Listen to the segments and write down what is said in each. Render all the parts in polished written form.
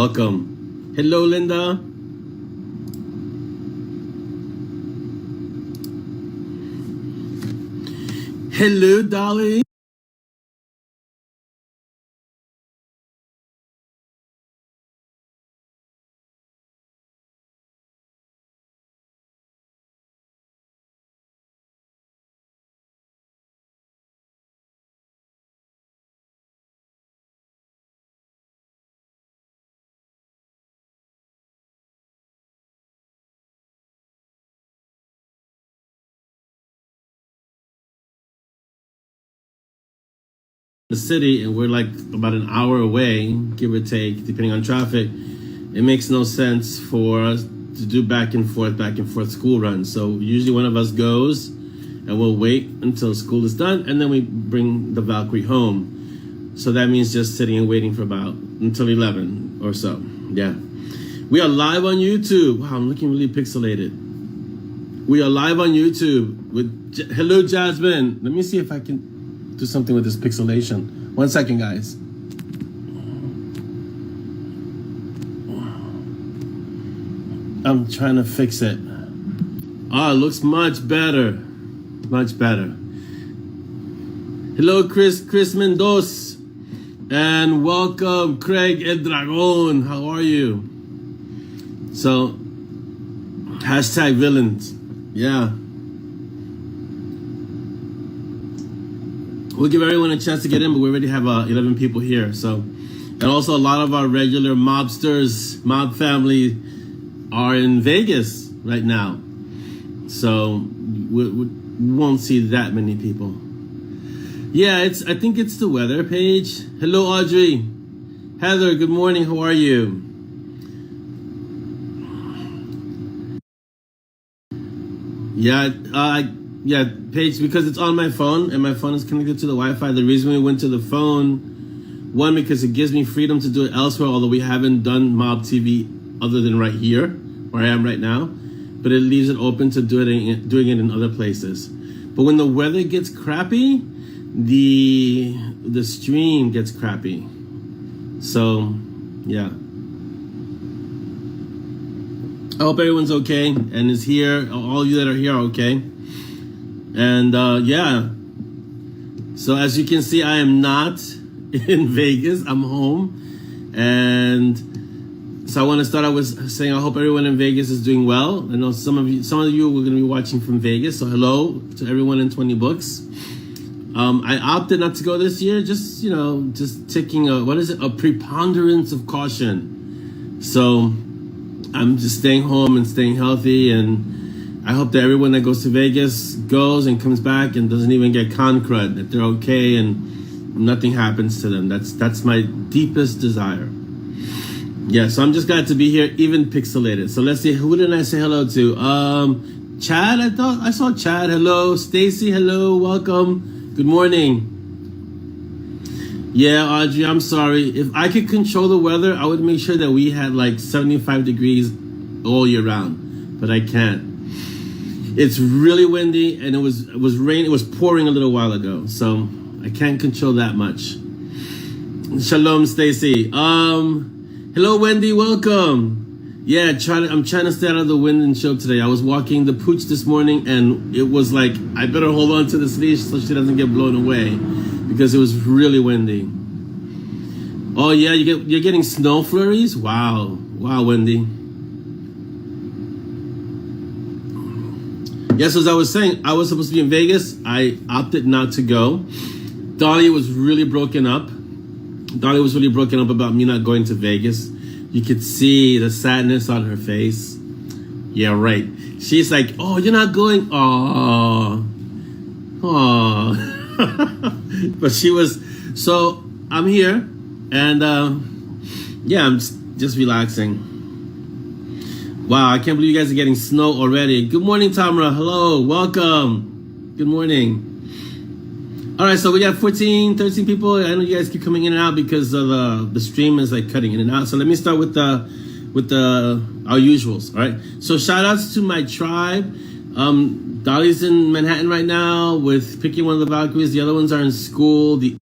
Welcome. Hello, Linda. Hello, Dolly. The city, and we're like about an hour away, give or take, depending on traffic. It makes no sense for us to do back and forth school runs. So usually one of us goes and we'll wait until school is done, and then we bring the Valkyrie home. So that means just sitting and waiting for about until 11 or so. Yeah. We are live on YouTube. Wow, I'm looking really pixelated. We are live on YouTube with hello, Jasmine. Let me see if I can do something with this pixelation. 1 second, guys. I'm trying to fix it. Oh, it looks much better. Much better. Hello, Chris Mendoza. And welcome, Craig El Dragon. How are you? So, hashtag villains. Yeah. We'll give everyone a chance to get in, but we already have 11 people here. So, and also a lot of our regular mobsters, mob family, are in Vegas right now. So we won't see that many people. Yeah, I think it's the weather page. Hello, Audrey. Heather, good morning. How are you? Yeah, Paige, because it's on my phone and my phone is connected to the Wi-Fi. The reason we went to the phone, one, because it gives me freedom to do it elsewhere, although we haven't done Mob TV other than right here, where I am right now. But it leaves it open to doing it in other places. But when the weather gets crappy, the stream gets crappy. So, yeah. I hope everyone's okay and is here. All of you that are here are okay. And yeah, so as you can see, I am not in Vegas. I'm home. And so I want to start out with saying I hope everyone in Vegas is doing well. I know some of you are going to be watching from Vegas. So hello to everyone in 20 Books. I opted not to go this year, just taking a preponderance of caution. So I'm just staying home and staying healthy, and I hope that everyone that goes to Vegas goes and comes back and doesn't even get con crud, that they're okay and nothing happens to them. That's my deepest desire. Yeah, so I'm just glad to be here, even pixelated. So let's see, who did I say hello to? Chad, I thought I saw Chad. Hello, Stacy. Hello, welcome. Good morning. Yeah, Audrey, I'm sorry. If I could control the weather, I would make sure that we had like 75 degrees all year round, but I can't. It's really windy, and it was rain. It was pouring a little while ago, so I can't control that much. Shalom, Stacy. Hello, Wendy. Welcome. Yeah, I'm trying to stay out of the wind and show today. I was walking the pooch this morning, and it was like I better hold on to this leash so she doesn't get blown away, because it was really windy. Oh yeah, you're getting snow flurries. Wow, Wendy. Yes, as I was saying, I was supposed to be in Vegas. I opted not to go. Dolly was really broken up. About me not going to Vegas. You could see the sadness on her face. Yeah, right. She's like, oh, you're not going? Aww. But she was, so I'm here. And yeah, I'm just relaxing. Wow, I can't believe you guys are getting snow already. Good morning, Tamara. Hello, welcome. Good morning. All right, so we got 13 people. I know you guys keep coming in and out because of the stream is like cutting in and out. So let me start with our usuals. All right. So shout outs to my tribe. Dolly's in Manhattan right now with picking one of the Valkyries. The other ones are in school. The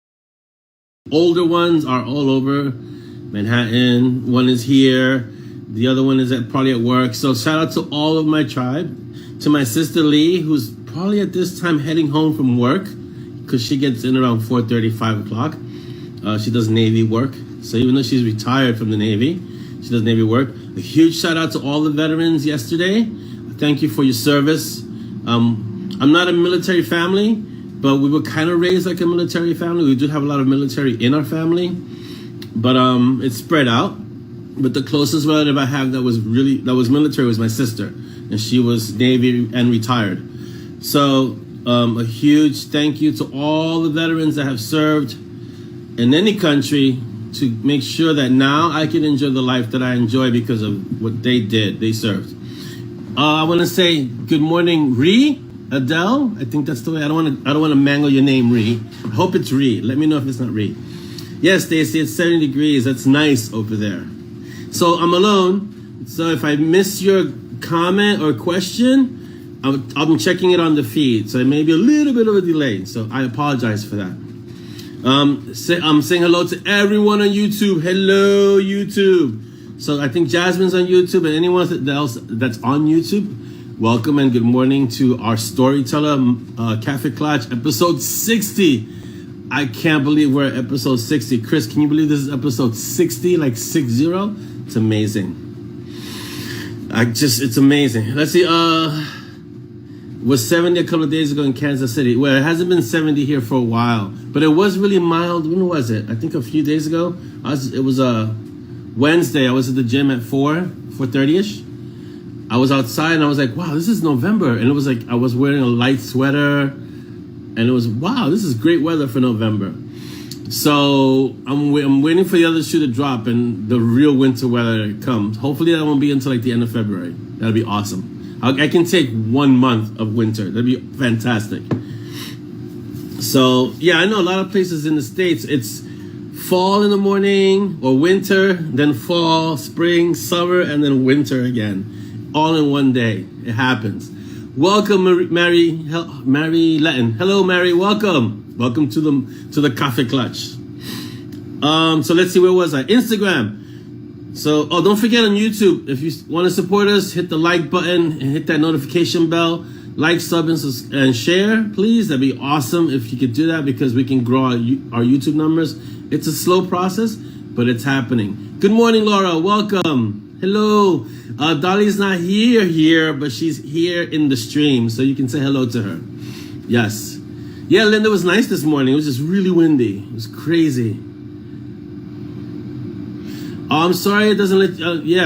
older ones are all over Manhattan. One is here. The other one is probably at work. So shout out to all of my tribe. To my sister Lee, who's probably at this time heading home from work, because she gets in around 4:30, 5 o'clock. She does Navy work. So even though she's retired from the Navy, she does Navy work. A huge shout out to all the veterans yesterday. Thank you for your service. I'm not a military family, but we were kind of raised like a military family. We do have a lot of military in our family, but it's spread out. But the closest relative I have that was military was my sister, and she was Navy and retired. So a huge thank you to all the veterans that have served in any country to make sure that now I can enjoy the life that I enjoy because of what they did. They served. I want to say good morning, Ree, Adele. I think that's the way. I don't want to mangle your name, Ree. I hope it's Ree. Let me know if it's not Ree. Yes, Stacy, it's 70 degrees. That's nice over there. So I'm alone. So if I miss your comment or question, I'm checking it on the feed. So it may be a little bit of a delay. So I apologize for that. I'm saying hello to everyone on YouTube. Hello, YouTube. So I think Jasmine's on YouTube, and anyone else that's on YouTube, welcome and good morning to our Storyteller Cafe Clutch, episode 60. I can't believe we're at episode 60. Chris, can you believe this is episode 60, like 60? It's amazing. It's amazing. Let's see, was 70 a couple of days ago in Kansas City. Well, it hasn't been 70 here for a while, but it was really mild. When was it? I think a few days ago. It was Wednesday. I was at the gym at 4:30ish. I was outside and I was like, wow, this is November. And it was like, I was wearing a light sweater and it was, wow, this is great weather for November. So I'm waiting for the other shoe to drop and the real winter weather comes. Hopefully that won't be until like the end of February. That'll be awesome. I can take 1 month of winter. That'd be fantastic. So yeah, I know a lot of places in the States, it's fall in the morning or winter, then fall, spring, summer, and then winter again. All in one day. It happens. Welcome, Mary Letton. Hello, Mary. Welcome. Welcome to the Cafe Clutch. So let's see, where was I? Instagram. So, don't forget on YouTube, if you want to support us, hit the like button and hit that notification bell. Like, sub, and share, please. That'd be awesome if you could do that because we can grow our YouTube numbers. It's a slow process, but it's happening. Good morning, Laura. Welcome. Hello. Dolly's not here, but she's here in the stream, so you can say hello to her. Yes. Yeah, Linda, was nice this morning. It was just really windy. It was crazy. I'm sorry it doesn't let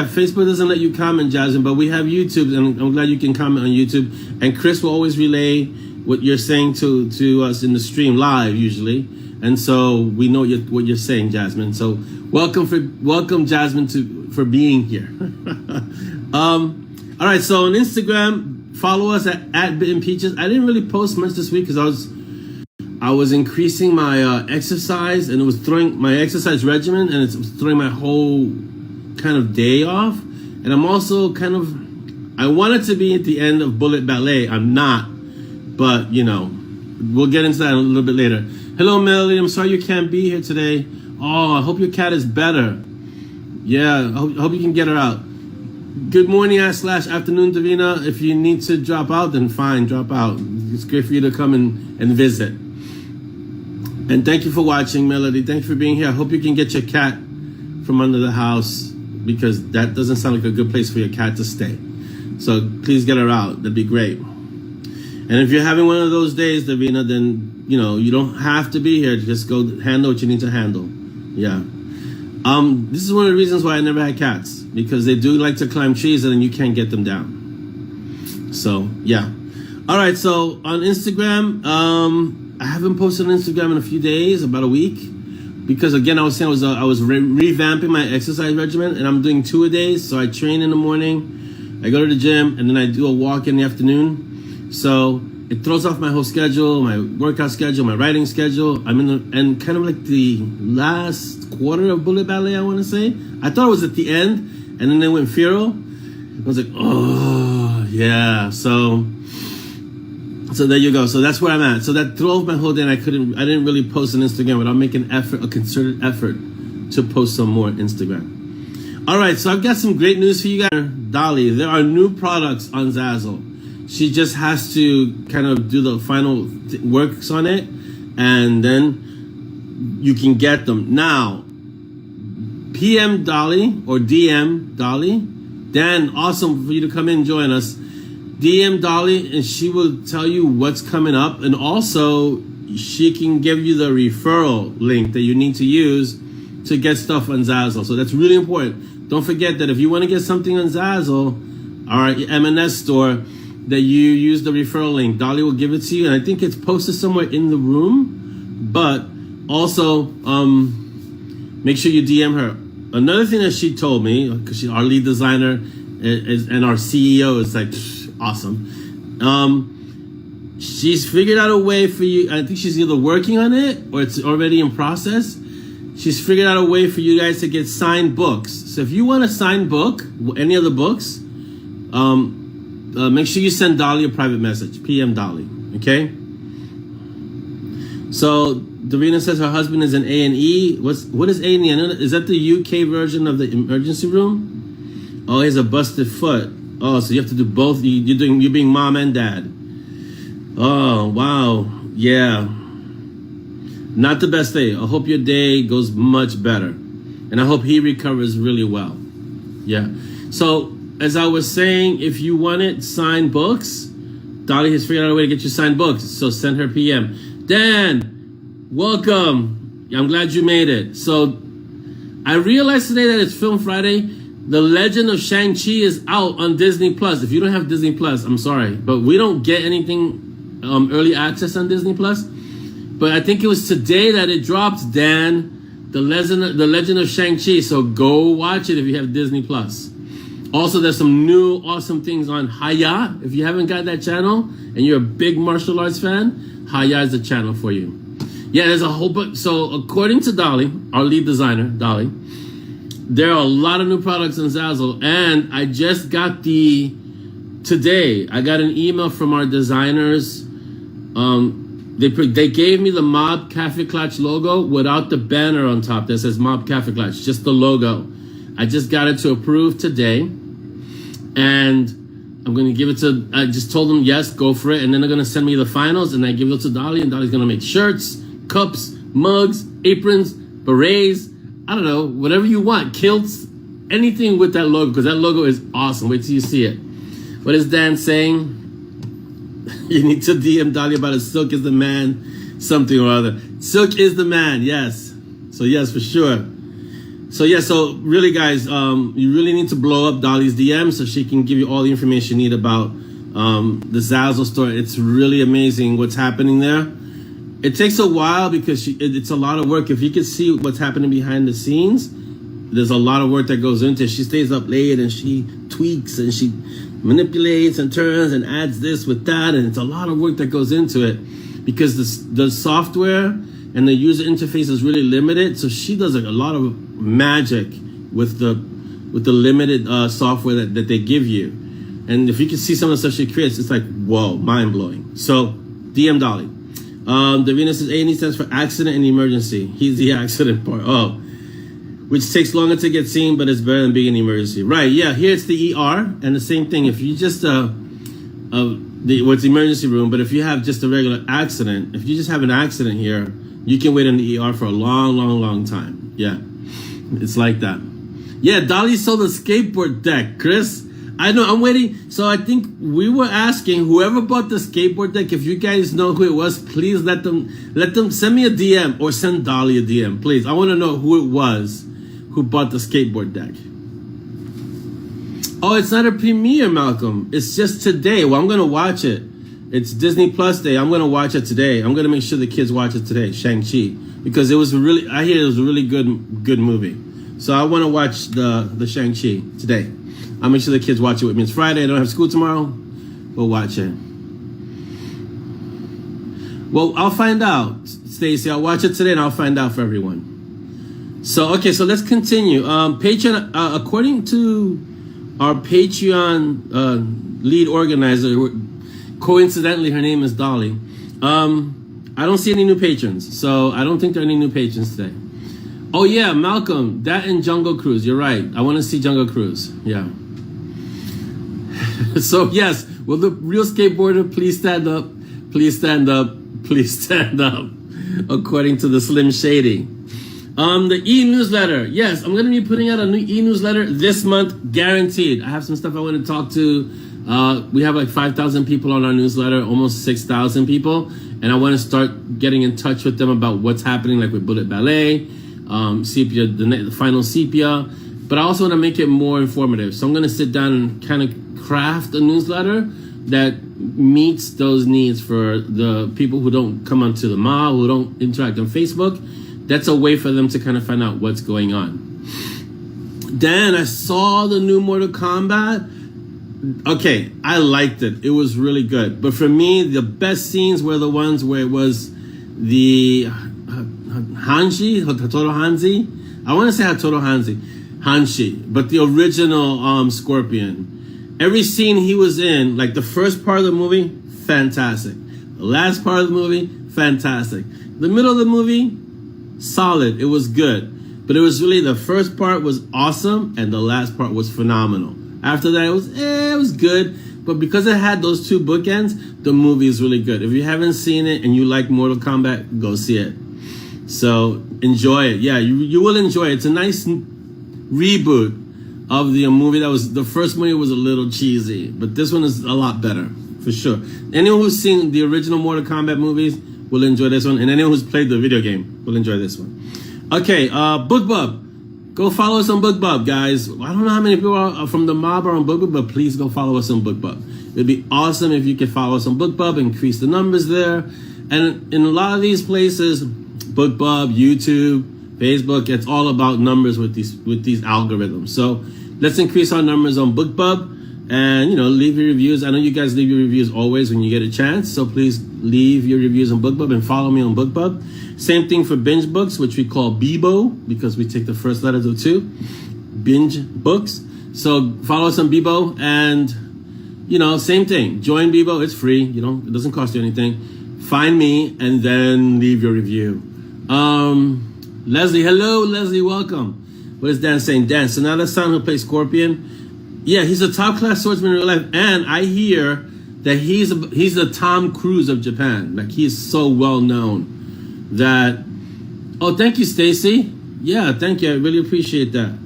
Facebook doesn't let you comment, Jasmine, but we have YouTube, and I'm glad you can comment on YouTube. And Chris will always relay what you're saying to us in the stream live usually, and so we know what you're saying, Jasmine. So welcome, Jasmine, for being here. All right, so on Instagram, follow us at Bitten Peaches. I didn't really post much this week because I was increasing my exercise, and it was throwing my exercise regimen, and it was throwing my whole kind of day off. And I'm also I wanted to be at the end of Bullet Ballet. I'm not, but we'll get into that a little bit later. Hello, Melody. I'm sorry you can't be here today. Oh, I hope your cat is better. Yeah, I hope you can get her out. Good morning / afternoon, Davina. If you need to drop out, then fine, drop out. It's great for you to come and visit. And thank you for watching, Melody. Thank you for being here. I hope you can get your cat from under the house because that doesn't sound like a good place for your cat to stay. So please get her out. That'd be great. And if you're having one of those days, Davina, then, you don't have to be here. Just go handle what you need to handle. Yeah. This is one of the reasons why I never had cats, because they do like to climb trees and then you can't get them down. So, yeah. All right. So on Instagram, I haven't posted on Instagram in a few days, about a week, because again, I was saying I was revamping my exercise regimen, and I'm doing 2 a days. So I train in the morning, I go to the gym, and then I do a walk in the afternoon. So it throws off my whole schedule, my workout schedule, my writing schedule. And kind of like the last quarter of Bullet Ballet, I want to say. I thought it was at the end, and then they went feral. I was like, oh yeah. So there you go. So that's where I'm at. So that threw off my whole day, and I didn't really post on Instagram without making a concerted effort to post some more Instagram. All right, so I've got some great news for you guys. Dolly, there are new products on ZAZZLE. She just has to kind of do the final works on it, and then you can get them. Now, PM Dolly or DM Dolly, Dan, awesome for you to come in and join us. DM Dolly, and she will tell you what's coming up, and also she can give you the referral link that you need to use to get stuff on ZAZZLE. So that's really important. Don't forget that if you want to get something on ZAZZLE, our M&S store, that you use the referral link. Dolly will give it to you, and I think it's posted somewhere in the room. But also, make sure you DM her. Another thing that she told me, because she's our lead designer and our CEO is like awesome. She's figured out a way for you. I think she's either working on it or it's already in process. She's figured out a way for you guys to get signed books. So if you want a signed book, any of the books, make sure you send Dolly a private message, PM Dolly, okay? So Davina says her husband is in A&E. What is A&E? Is that the UK version of the emergency room? Oh, he has a busted foot. Oh, so you have to do both. You're being mom and dad. Oh, wow. Yeah. Not the best day. I hope your day goes much better. And I hope he recovers really well. Yeah. So, as I was saying, if you wanted signed books, Dolly has figured out a way to get you signed books. So send her PM. Dan, welcome. I'm glad you made it. So, I realized today that it's Film Friday. The Legend of Shang-Chi is out on Disney Plus. If you don't have Disney Plus, I'm sorry, but we don't get anything early access on Disney Plus. But I think it was today that it dropped, Dan, the Legend of Shang-Chi. So go watch it if you have Disney Plus. Also, there's some new awesome things on Haya. If you haven't got that channel and you're a big martial arts fan, Haya is the channel for you. Yeah, there's a whole bunch. So according to Dolly, our lead designer, Dolly, there are a lot of new products on ZAZZLE, and I just got today, I got an email from our designers. They gave me the Mob Cafe Clutch logo without the banner on top that says Mob Cafe Clutch, just the logo. I just got it to approve today, and I'm going to give it to, I just told them, yes, go for it, and then they're going to send me the finals, and I give it to Dolly, and Dolly's going to make shirts, cups, mugs, aprons, berets, I don't know, whatever you want, kilts, anything with that logo, because that logo is awesome. Wait till you see it. What is Dan saying? You need to DM Dolly about it. Silk is the man, something or other. Silk is the man, yes. So yes, for sure. So yeah, so really guys, you really need to blow up Dolly's DM so she can give you all the information you need about the ZAZZLE store. It's really amazing what's happening there. It takes a while because it's a lot of work. If you can see what's happening behind the scenes, there's a lot of work that goes into it. She stays up late and she tweaks and she manipulates and turns and adds this with that, and it's a lot of work that goes into it because the software and the user interface is really limited. So she does a lot of magic with the limited software that they give you. And if you can see some of the stuff she creates, it's like, whoa, mind blowing. So DM Dolly. Davina says A&E stands for accident and emergency. He's the accident part. Oh, which takes longer to get seen, but it's better than being an emergency. Right, yeah, here it's the ER, and the same thing. If you just, what's the emergency room, but if you have just a regular accident, if you just have an accident here, you can wait in the ER for a long, long, long time. Yeah, it's like that. Yeah, Dolly sold a skateboard deck, Chris. I know, I'm waiting. So I think we were asking whoever bought the skateboard deck, if you guys know who it was, please let them send me a DM or send Dolly a DM, please. I want to know who it was who bought the skateboard deck. Oh, it's not a premiere, Malcolm. It's just today. Well, I'm going to watch it. It's Disney Plus Day. I'm going to watch it today. I'm going to make sure the kids watch it today, Shang-Chi, because it was I hear it was a really good movie. So I want to watch the Shang-Chi today. I'll make sure the kids watch it with me. It's Friday. I don't have school tomorrow. We'll watch it. Well, I'll find out, Stacey. I'll watch it today and I'll find out for everyone. So, okay, so let's continue. Patreon, according to our Patreon lead organizer, coincidentally, her name is Dolly. I don't see any new patrons, so I don't think there are any new patrons today. Oh yeah, Malcolm, that and Jungle Cruise. You're right. I want to see Jungle Cruise. Yeah. So yes, will the real skateboarder please stand up? Please stand up. Please stand up. According to the Slim Shady. The e-newsletter. Yes, I'm going to be putting out a new e-newsletter this month, guaranteed. I have some stuff I want to talk to. We have like 5,000 people on our newsletter, almost 6,000 people. And I want to start getting in touch with them about what's happening, like with Bullet Ballet, Sepia, the final Sepia. But I also want to make it more informative. So I'm going to sit down and kind of craft a newsletter that meets those needs for the people who don't come onto the mob, who don't interact on Facebook. That's a way for them to kind of find out what's going on. Then I saw the new Mortal Kombat. Okay, I liked it. It was really good. But for me, the best scenes were the ones where it was the Hanshi, Hatoro Hanzi. I want to say Hatoro Hanshi, but the original Scorpion. Every scene he was in, like the first part of the movie, fantastic. The last part of the movie, fantastic. The middle of the movie, solid. It was good. But it was really, the first part was awesome and the last part was phenomenal. After that, it was good. But because it had those two bookends, the movie is really good. If you haven't seen it and you like Mortal Kombat, go see it. So enjoy it. Yeah, you will enjoy it. It's a nice reboot of the movie. That was, the first movie was a little cheesy, but this one is a lot better, for sure. Anyone who's seen the original Mortal Kombat movies will enjoy this one, and anyone who's played the video game will enjoy this one. Okay, BookBub. Go follow us on BookBub, guys. I don't know how many people are from the mob are on BookBub, but please go follow us on BookBub. It'd be awesome if you could follow us on BookBub, increase the numbers there. And in a lot of these places, BookBub, YouTube, Facebook, it's all about numbers with these algorithms. So let's increase our numbers on BookBub, and leave your reviews. I know you guys leave your reviews always when you get a chance, so please leave your reviews on BookBub and follow me on BookBub. Same thing for Binge Books, which we call Bibo because we take the first letters of two. Binge Books. So follow us on Bibo, and same thing. Join Bibo. It's free. It doesn't cost you anything. Find me and then leave your review. Leslie, hello, Leslie, welcome. What is Dan saying? Dan, Sonata-san, who plays Scorpion, yeah, he's a top-class swordsman in real life, and I hear that he's the Tom Cruise of Japan. Like, he is so well known that. Oh, thank you, Stacy. Yeah, thank you. I really appreciate that.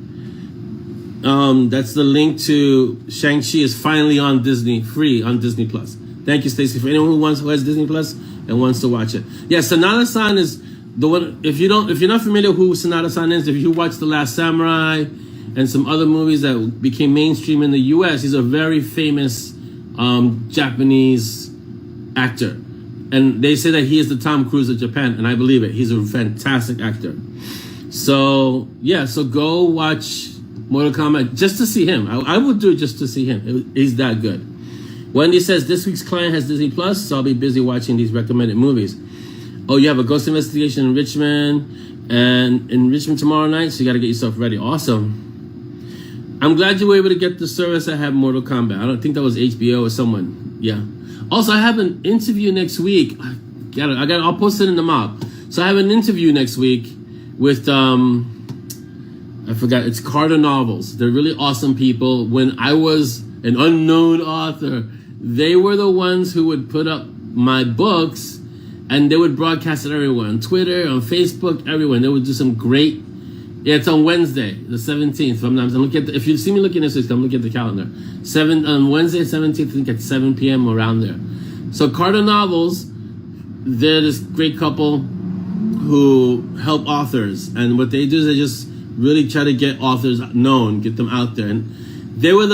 That's the link to Shang-Chi is finally on Disney, free on Disney Plus. Thank you, Stacy. For anyone who has Disney Plus and wants to watch it, yeah, Sonata-san is the one. If you're not familiar who Sonata-san is, if you watch The Last Samurai and some other movies that became mainstream in the U.S., he's a very famous Japanese actor, and they say that he is the Tom Cruise of Japan, and I believe it. He's a fantastic actor. So yeah, so go watch Mortal Kombat just to see him. I would do it just to see him. He's that good. Wendy says this week's client has Disney Plus, so I'll be busy watching these recommended movies. Oh, you have a ghost investigation in Richmond, and in Richmond tomorrow night, so you got to get yourself ready. Awesome. I'm glad you were able to get the service that had Mortal Kombat. I don't think that was HBO or someone. Yeah. Also, I have an interview next week. I'll post it in the mob. So I have an interview next week with I forgot. It's Carter Novels. They're really awesome people. When I was an unknown author, they were the ones who would put up my books, and they would broadcast it everywhere, on Twitter, on Facebook, everywhere. And they would do some great. Yeah, it's on Wednesday, the 17th. If you see me looking this week, I'm looking at the calendar. On Wednesday, 17th, I think at 7 p.m. around there. So Carter Novels, they're this great couple who help authors, and what they do is they just really try to get authors known, get them out there. And they were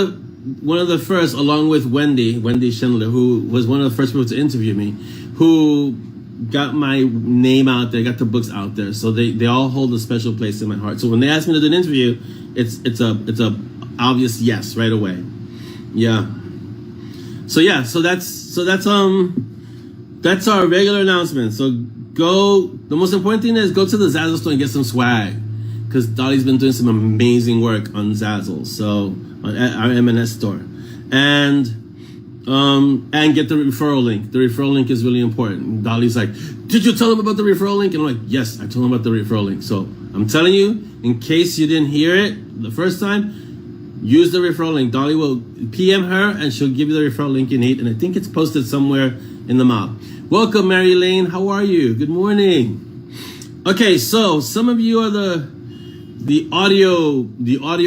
one of the first, along with Wendy Schindler, who was one of the first people to interview me, who got my name out there, got the books out there. So they all hold a special place in my heart. So when they asked me to do an interview, it's a obvious yes right away. Yeah. So yeah, so that's our regular announcement. So the most important thing is go to the ZAZZLE store and get some swag, because Dolly's been doing some amazing work on ZAZZLE, so at our M&S store, and get the referral link. The referral link is really important. Dolly's like, did you tell them about the referral link? And I'm like, yes, I told them about the referral link. So I'm telling you, in case you didn't hear it the first time, use the referral link. Dolly will PM her and she'll give you the referral link you need. And I think it's posted somewhere in the mob. Welcome, Mary Lane. How are you? Good morning. Okay, so some of you are the audio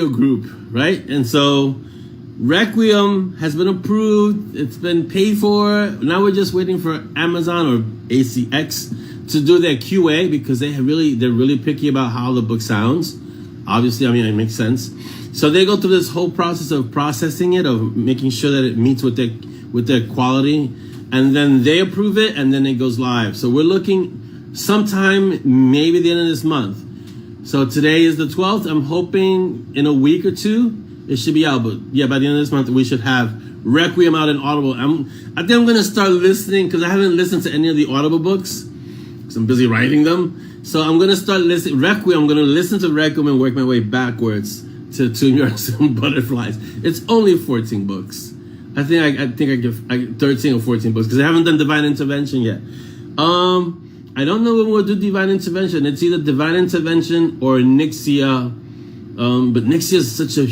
group, right? And so Requiem has been approved. It's been paid for. Now we're just waiting for Amazon or ACX to do their QA because they're really picky about how the book sounds. Obviously, I mean, it makes sense. So they go through this whole process of processing it, of making sure that it meets with their quality, and then they approve it, and then it goes live. So we're looking sometime maybe the end of this month. So today is the 12th. I'm hoping in a week or two it should be out. But yeah, by the end of this month we should have Requiem out in Audible. I think I'm gonna start listening because I haven't listened to any of the Audible books. I'm busy writing them. So I'm going to start listening. Requiem, I'm going to listen to Requiem and work my way backwards to Tune Your Butterflies. It's only 14 books. I think I give 13 or 14 books because I haven't done Divine Intervention yet. I don't know when we'll do Divine Intervention. It's either Divine Intervention or Nixia. But Nixia is such a...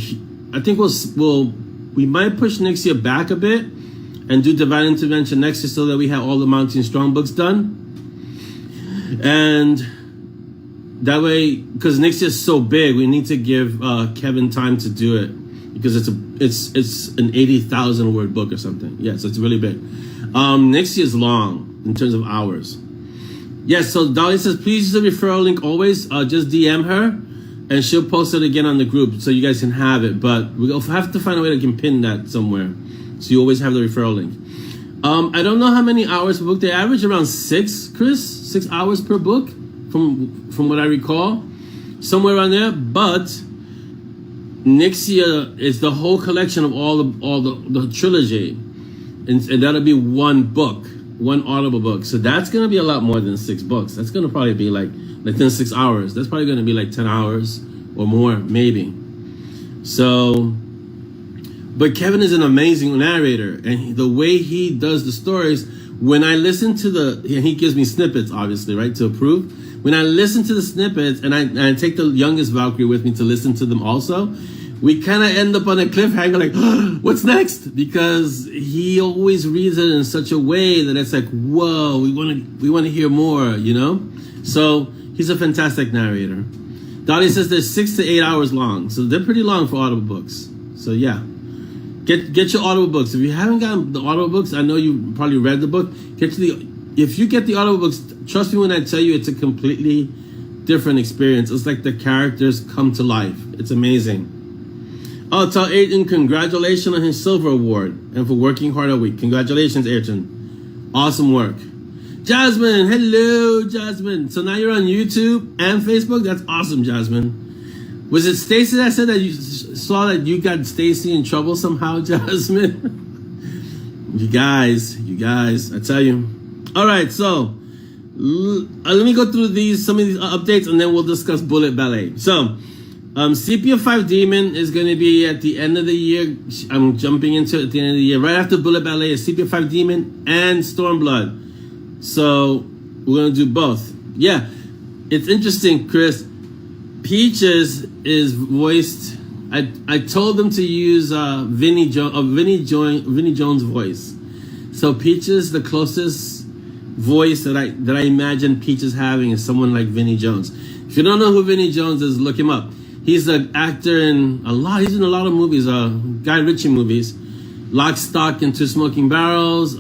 I think we might push Nixia back a bit and do Divine Intervention next year so that we have all the Mountain Strong books done. And that way, because Nixia is so big, we need to give Kevin time to do it because it's an 80,000 word book or something. Yeah, so it's really big. Nixia is long in terms of hours. Yes, so Dolly says, please use the referral link always. Just DM her and she'll post it again on the group so you guys can have it. But we'll have to find a way to pin that somewhere so you always have the referral link. I don't know how many hours per book. They average around 6, Chris. 6 hours per book, from what I recall, somewhere around there. But Nixia is the whole collection of all the trilogy, and that'll be one book, one Audible book. So that's gonna be a lot more than 6 books. That's gonna probably be like within 6 hours. That's probably gonna be like 10 hours or more, maybe. So. But Kevin is an amazing narrator, and the way he does the stories, when I listen to he gives me snippets, obviously, right, to approve. When I listen to the snippets, and I take the youngest Valkyrie with me to listen to them also, we kind of end up on a cliffhanger, like, oh, what's next? Because he always reads it in such a way that it's like, whoa, we want to hear more, you know? So he's a fantastic narrator. Dolly says they're 6 to 8 hours long, so they're pretty long for Audible books. So yeah. Get your Audible books. If you haven't gotten the Audible books, I know you probably read the book. If you get the Audible books, trust me when I tell you it's a completely different experience. It's like the characters come to life. It's amazing. Oh, tell Ayrton congratulations on his silver award and for working hard all week. Congratulations, Ayrton. Awesome work. Jasmine, hello, Jasmine. So now you're on YouTube and Facebook? That's awesome, Jasmine. Was it Stacy that said that you saw that you got Stacy in trouble somehow, Jasmine? You guys, I tell you. All right, so let me go through some of these updates, and then we'll discuss Bullet Ballet. So, Sepia 5 Demon is going to be at the end of the year. I'm jumping into it at the end of the year. Right after Bullet Ballet is Sepia 5 Demon and Stormblood. So, we're going to do both. Yeah, it's interesting, Chris. Peaches is voiced. I told them to use Vinnie Jones' voice. So Peaches, the closest voice that I imagine Peaches having is someone like Vinnie Jones. If you don't know who Vinnie Jones is, look him up. He's an actor in a lot. He's in a lot of movies. Guy Ritchie movies, Lock, Stock, and Two Smoking Barrels.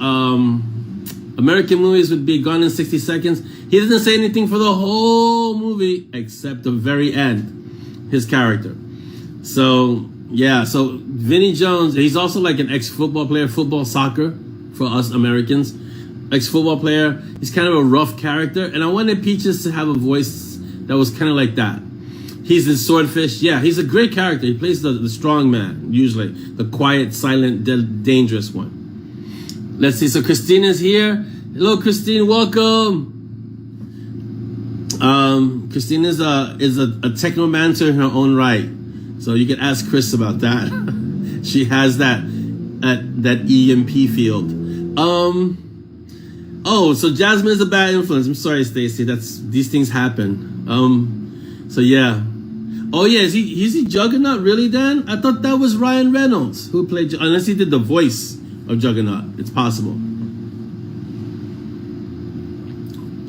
American movies would be Gone in 60 Seconds. He doesn't say anything for the whole movie except the very end, his character. So, yeah, so Vinnie Jones, he's also like an ex-football player, football, soccer for us Americans. Ex-football player. He's kind of a rough character. And I wanted Peaches to have a voice that was kind of like that. He's in Swordfish. Yeah, he's a great character. He plays the strong man, usually. The quiet, silent, dangerous one. Let's see. So Christina's here. Hello, Christine. Welcome. Christine is a technomancer in her own right. So you can ask Chris about that. She has that EMP field. Oh, so Jasmine is a bad influence. I'm sorry, Stacy. These things happen. So yeah. Oh yeah, is he Juggernaut really, Dan? I thought that was Ryan Reynolds who played, unless he did the voice of Juggernaut. It's possible.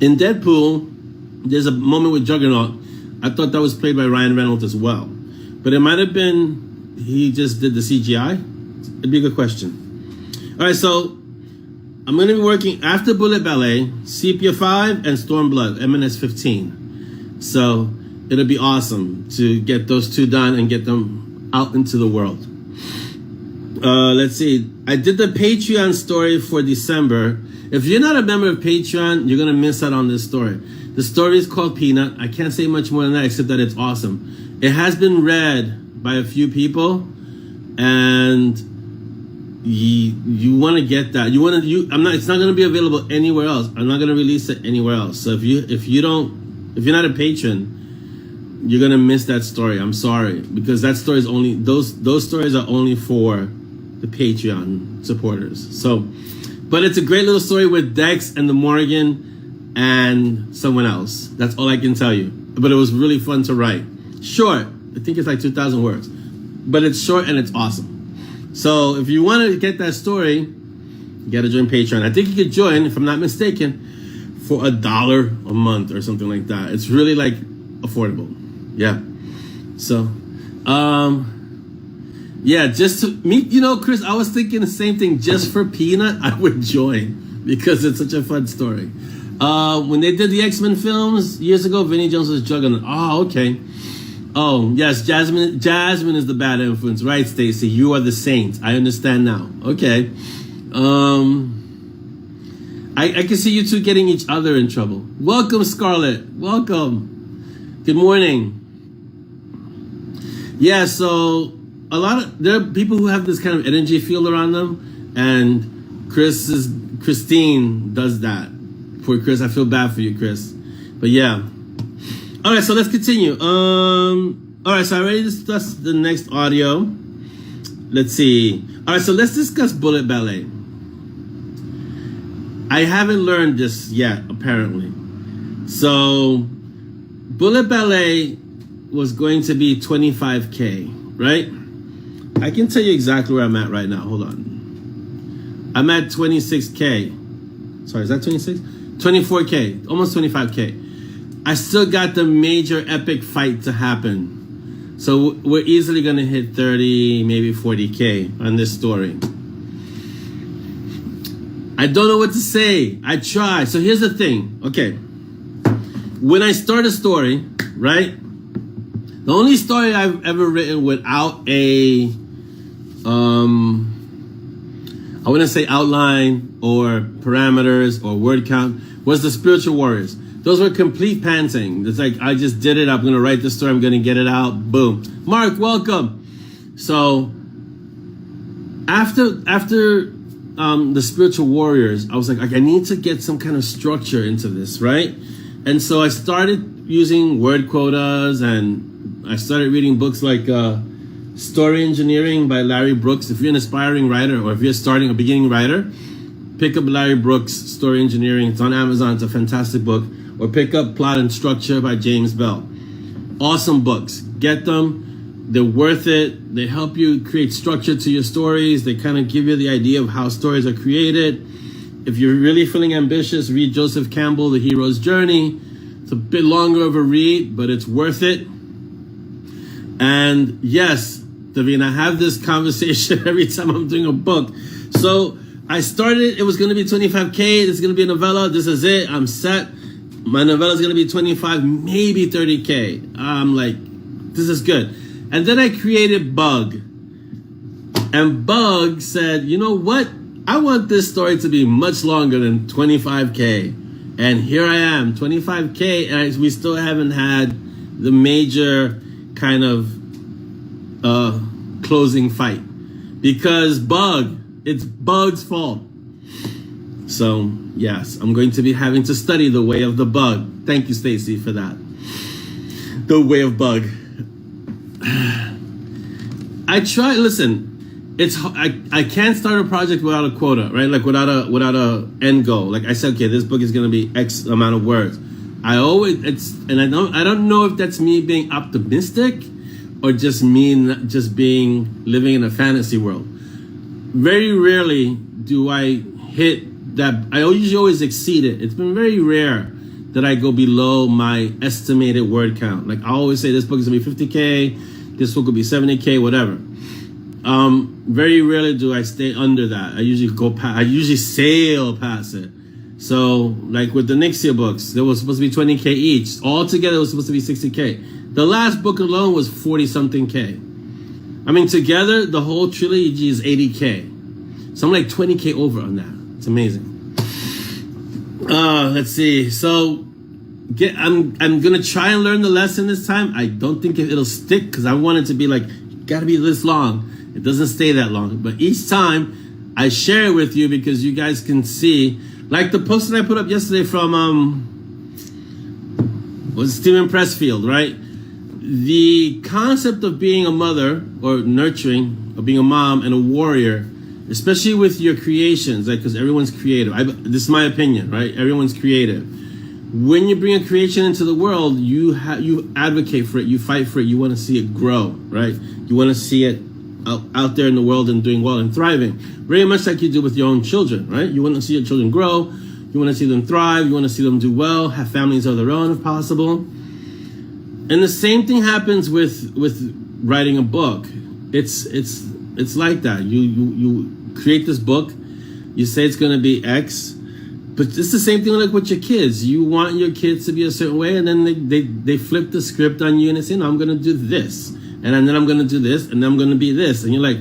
In Deadpool, there's a moment with Juggernaut. I thought that was played by Ryan Reynolds as well. But it might have been he just did the CGI. It'd be a good question. All right, so I'm going to be working after Bullet Ballet, Sepia 5, and Stormblood, M&S 15. So it'll be awesome to get those two done and get them out into the world. Let's see. I did the Patreon story for December. If you're not a member of Patreon, you're going to miss out on this story. The story is called Peanut. I can't say much more than that except that it's awesome. It has been read by a few people, and you want to get that. It's not going to be available anywhere else. I'm not going to release it anywhere else. So if you're not a patron, you're going to miss that story. I'm sorry, because that story is only those stories are only for the Patreon supporters. So, but it's a great little story with Dex and the Morgan and someone else. That's all I can tell you. But it was really fun to write. Short. I think it's like 2,000 words. But it's short and it's awesome. So if you want to get that story, you got to join Patreon. I think you could join, if I'm not mistaken, for $1 a month or something like that. It's really like affordable. Yeah. So, yeah, just to meet, Chris, I was thinking the same thing. Just for Peanut, I would join because it's such a fun story. When they did the X-Men films years ago, Vinnie Jones was Juggernaut. Oh, okay. Oh, yes, Jasmine is the bad influence. Right, Stacy, you are the saint. I understand now. Okay. I can see you two getting each other in trouble. Welcome, Scarlett. Welcome. Good morning. Yeah, so there are people who have this kind of energy field around them, and Christine does that. Poor Chris, I feel bad for you, Chris. But yeah. All right, so let's continue. All right, so I already discussed the next audio. Let's see. All right, so let's discuss Bullet Ballet. I haven't learned this yet, apparently. So, Bullet Ballet was going to be 25K, right? I can tell you exactly where I'm at right now. Hold on. I'm at 26K. Sorry, is that 26? 24K, almost 25K. I still got the major epic fight to happen. So we're easily going to hit 30, maybe 40K on this story. I don't know what to say. I try. So here's the thing. Okay. When I start a story, right? The only story I've ever written without a, I wouldn't say outline or parameters or word count, was the Spiritual Warriors. Those were complete pantsing. It's like, I just did it. I'm going to write the story. I'm going to get it out. Boom. Mark, welcome. So after the Spiritual Warriors, I was like, I need to get some kind of structure into this, right? And so I started using word quotas, and I started reading books like Story Engineering by Larry Brooks. If you're an aspiring writer, or if you're starting a beginning writer, pick up Larry Brooks' Story Engineering. It's on Amazon. It's a fantastic book. Or pick up Plot and Structure by James Bell. Awesome books. Get them. They're worth it. They help you create structure to your stories. They kind of give you the idea of how stories are created. If you're really feeling ambitious, read Joseph Campbell, The Hero's Journey. It's a bit longer of a read, but it's worth it. And yes, Davina, I have this conversation every time I'm doing a book. So I started, it was going to be 25K. It's going to be a novella. This is it. I'm set. My novella is going to be 25, maybe 30K. I'm like, this is good. And then I created Bug. And Bug said, you know what? I want this story to be much longer than 25K. And here I am, 25K, and we still haven't had the major kind of closing fight. Because it's Bug's fault. So, yes, I'm going to be having to study The Way of the Bug. Thank you, Stacy, for that. The Way of Bug. I try, listen, I can't start a project without a quota, right? Like without a end goal. Like I said, okay, this book is going to be X amount of words. I always, and I don't know if that's me being optimistic or just me living in a fantasy world. Very rarely do I hit that. I usually always exceed it. It's been very rare that I go below my estimated word count. Like I always say, this book is gonna be 50K, this book will be 70K, whatever. Very rarely do I stay under that. I usually sail past it. So like with the Nixia books, there was supposed to be 20K each. All together it was supposed to be 60K. The last book alone was 40 something K. I mean, together the whole trilogy is 80K. So I'm like 20K over on that. It's amazing. Let's see. So I'm gonna try and learn the lesson this time. I don't think it'll stick because I want it to be like, gotta be this long. It doesn't stay that long. But each time I share it with you because you guys can see, like the post that I put up yesterday from was Stephen Pressfield, right? The concept of being a mother or nurturing, or being a mom and a warrior, especially with your creations, like because everyone's creative. This is my opinion, right? Everyone's creative. When you bring a creation into the world, you advocate for it, you fight for it, you want to see it grow, right? You want to see it out there in the world and doing well and thriving. Very much like you do with your own children, right? You want to see your children grow, you want to see them thrive, you want to see them do well, have families of their own if possible. And the same thing happens with writing a book. It's like that. You create this book, you say it's going to be X, but it's the same thing like with your kids. You want your kids to be a certain way, and then they flip the script on you and they say, no, I'm going to do this, and then I'm going to do this, and then I'm going to be this. And you're like,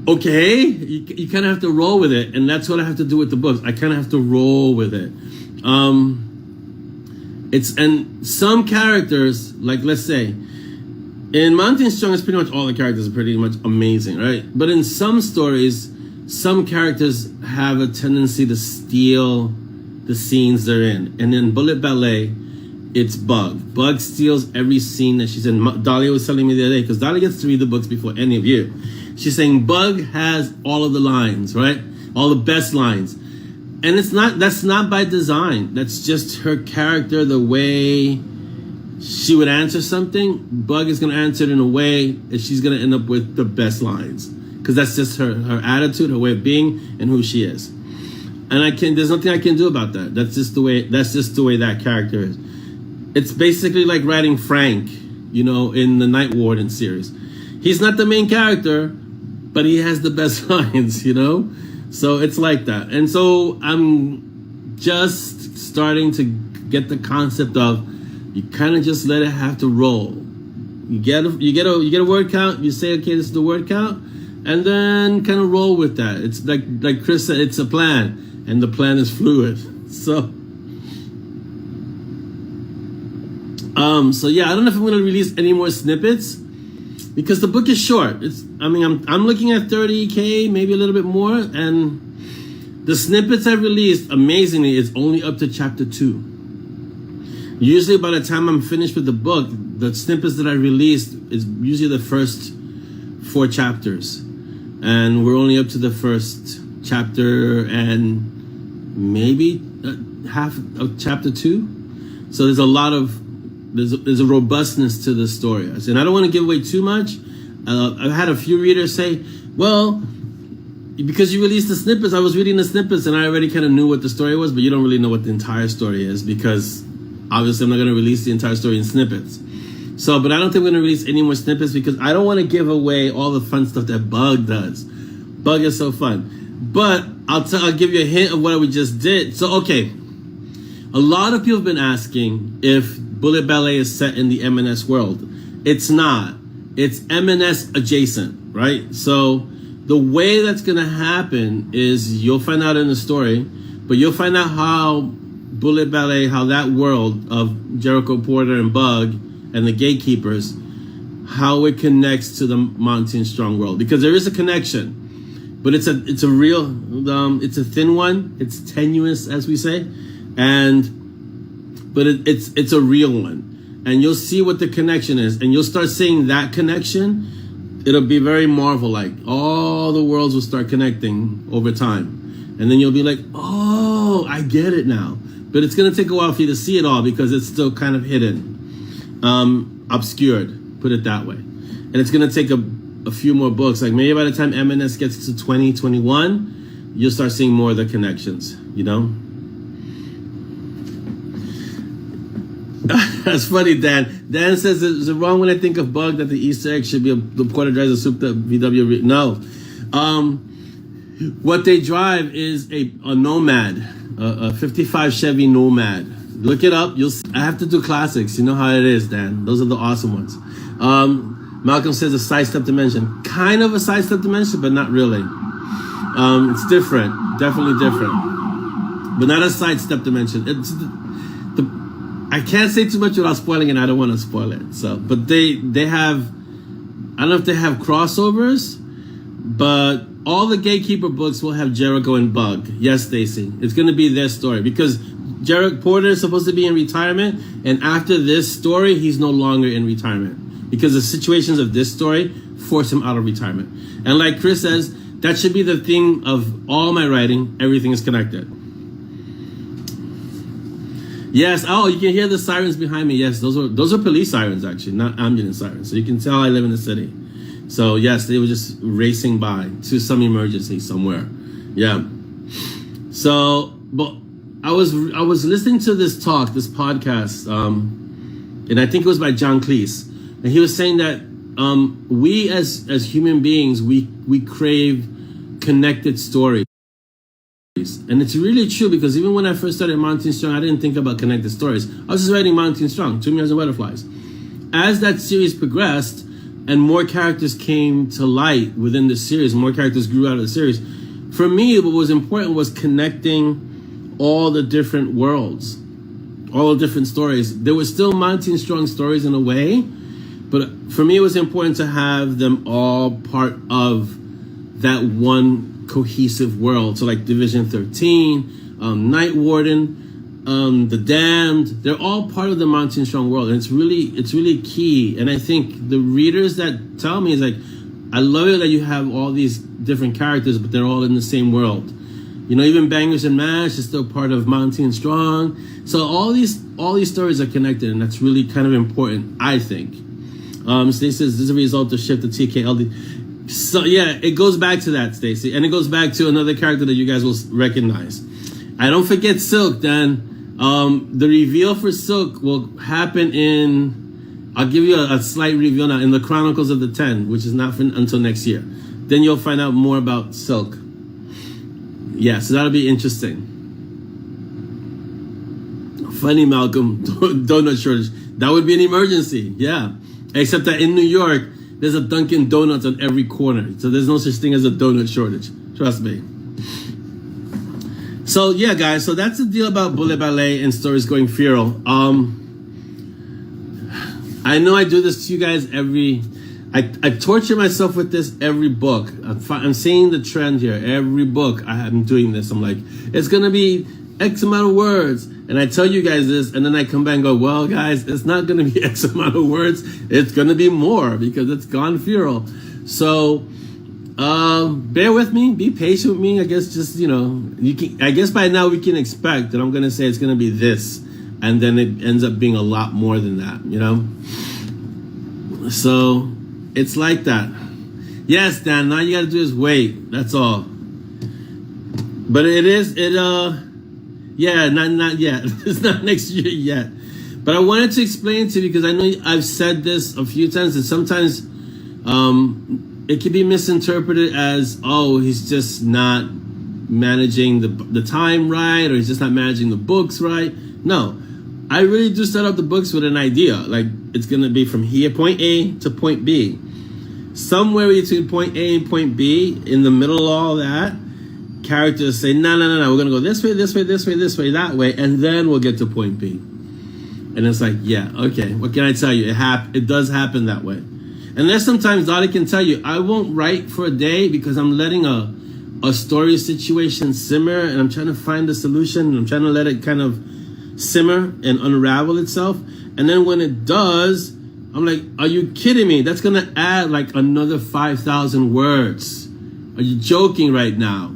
okay, you kind of have to roll with it. And that's what I have to do with the books. I kind of have to roll with it. And some characters, like let's say, in Mountain Strong, pretty much all the characters are pretty much amazing, right? But in some stories, some characters have a tendency to steal the scenes they're in. And in Bullet Ballet, it's Bug. Bug steals every scene that she's in. Dahlia was telling me the other day, because Dahlia gets to read the books before any of you. She's saying Bug has all of the lines, right? All the best lines. And that's not by design. That's just her character, the way she would answer something. Bug is going to answer it in a way that she's going to end up with the best lines. Because that's just her attitude, her way of being, and who she is. And there's nothing I can do about that. That's just the way that character is. It's basically like writing Frank, in the Night Warden series. He's not the main character, but he has the best lines, So it's like that. And so I'm just starting to get the concept of you kind of just let it have to roll. You get a word count, you say, okay, this is the word count, and then kind of roll with that. It's like Chris said, it's a plan, and the plan is fluid. So yeah, I don't know if I'm going to release any more snippets because the book is short. I'm looking at 30K, maybe a little bit more, and the snippets I released, amazingly, is only up to chapter 2. Usually by the time I'm finished with the book, the snippets that I released is usually the first 4 chapters. And we're only up to the first chapter and maybe half of chapter 2. So there's a lot of, there's a robustness to the story. And I don't want to give away too much. I've had a few readers say, well, because you released the snippets, I was reading the snippets and I already kind of knew what the story was, but you don't really know what the entire story is because obviously I'm not going to release the entire story in snippets. So, but I don't think we're going to release any more snippets because I don't want to give away all the fun stuff that Bug does. Bug is so fun. But I'll give you a hint of what we just did. So, okay. A lot of people have been asking if Bullet Ballet is set in the M&S world. It's not. It's M&S adjacent, right? So the way that's going to happen is you'll find out in the story, but you'll find out how Bullet Ballet, how that world of Jericho Porter and Bug and the gatekeepers, how it connects to the Mountain Strong world. Because there is a connection, but it's a real, it's a thin one. It's tenuous, as we say. But it's a real one. And you'll see what the connection is. And you'll start seeing that connection. It'll be very Marvel-like. All the worlds will start connecting over time. And then you'll be like, oh, I get it now. but it's going to take a while for you to see it all because it's still kind of hidden, obscured, put it that way. And it's going to take a few more books. Like maybe by the time M&S gets to 2021, you'll start seeing more of the connections, you know? That's funny, Dan. Dan says, is it wrong when I think of Bug that the Easter egg should be the Porter drives a soup that VW? No. What they drive is a Nomad, a 55 Chevy Nomad. Look it up. I have to do classics. You know how it is, Dan. Those are the awesome ones. Malcolm says a sidestep dimension. Kind of a sidestep dimension, but not really. It's different. Definitely different. But not a sidestep dimension. I can't say too much without spoiling it. I don't want to spoil it. So, but they have, I don't know if they have crossovers, but all the Gatekeeper books will have Jericho and Bug. Yes, Stacy. It's going to be their story because Jericho Porter is supposed to be in retirement, and after this story, he's no longer in retirement because the situations of this story force him out of retirement. And like Chris says, that should be the theme of all my writing. Everything is connected. Yes. Oh, you can hear the sirens behind me. Yes, those are police sirens actually, not ambulance sirens. So you can tell I live in the city. So yes, they were just racing by to some emergency somewhere. Yeah. So, but I was listening to this podcast, and I think it was by John Cleese, and he was saying that we as human beings we crave connected stories. And it's really true because even when I first started Mountain Strong, I didn't think about connected stories. I was just writing Mountain Strong, 2 Million Butterflies. As that series progressed and more characters came to light within the series, more characters grew out of the series, for me, what was important was connecting all the different worlds, all the different stories. There were still Mountain Strong stories in a way, but for me, it was important to have them all part of that one cohesive world. So like Division 13, Night Warden, The Damned, they're all part of the Mountain Strong world. And it's really key. And I think the readers that tell me is like, I love it that you have all these different characters, but they're all in the same world. You know, even Bangers and Mash is still part of Mountain Strong. So all these stories are connected, and that's really kind of important, I think. Stacey says, this is a result of shift to TKLD. So yeah, it goes back to that, Stacy, and it goes back to another character that you guys will recognize. I don't forget Silk, Dan. The reveal for Silk will happen in, I'll give you a slight reveal now, in the Chronicles of the 10, which is not until next year. Then you'll find out more about Silk. Yeah, so that'll be interesting. Funny, Malcolm, donut shortage. That would be an emergency, yeah. Except that in New York, there's a Dunkin' Donuts on every corner. So there's no such thing as a donut shortage. Trust me. So yeah, guys. So that's the deal about Bullet Ballet and Stories Going Feral. I know I do this to you guys I torture myself with this every book. I'm seeing the trend here. Every book I'm doing this. I'm like, it's going to be X amount of words. And I tell you guys this, and then I come back and go, well, guys, it's not going to be X amount of words. It's going to be more because it's gone feral. So bear with me. Be patient with me. I guess just, you know, I guess by now we can expect that I'm going to say it's going to be this. And then it ends up being a lot more than that, you know? So it's like that. Yes, Dan, all you got to do is wait. That's all. But yeah, not yet. It's not next year yet. But I wanted to explain to you because I know I've said this a few times, and sometimes it can be misinterpreted as, oh, he's just not managing the time right, or he's just not managing the books right. No, I really do start out the books with an idea. Like, it's going to be from here, point A to point B. Somewhere between point A and point B, in the middle of all that, characters say, no, we're going to go this way, that way, and then we'll get to point B. And it's like, yeah, okay, what can I tell you? It does happen that way. And there's sometimes Dottie can tell you, I won't write for a day because I'm letting a story situation simmer, and I'm trying to find a solution, and I'm trying to let it kind of simmer and unravel itself. And then when it does, I'm like, are you kidding me? That's going to add like another 5,000 words. Are you joking right now?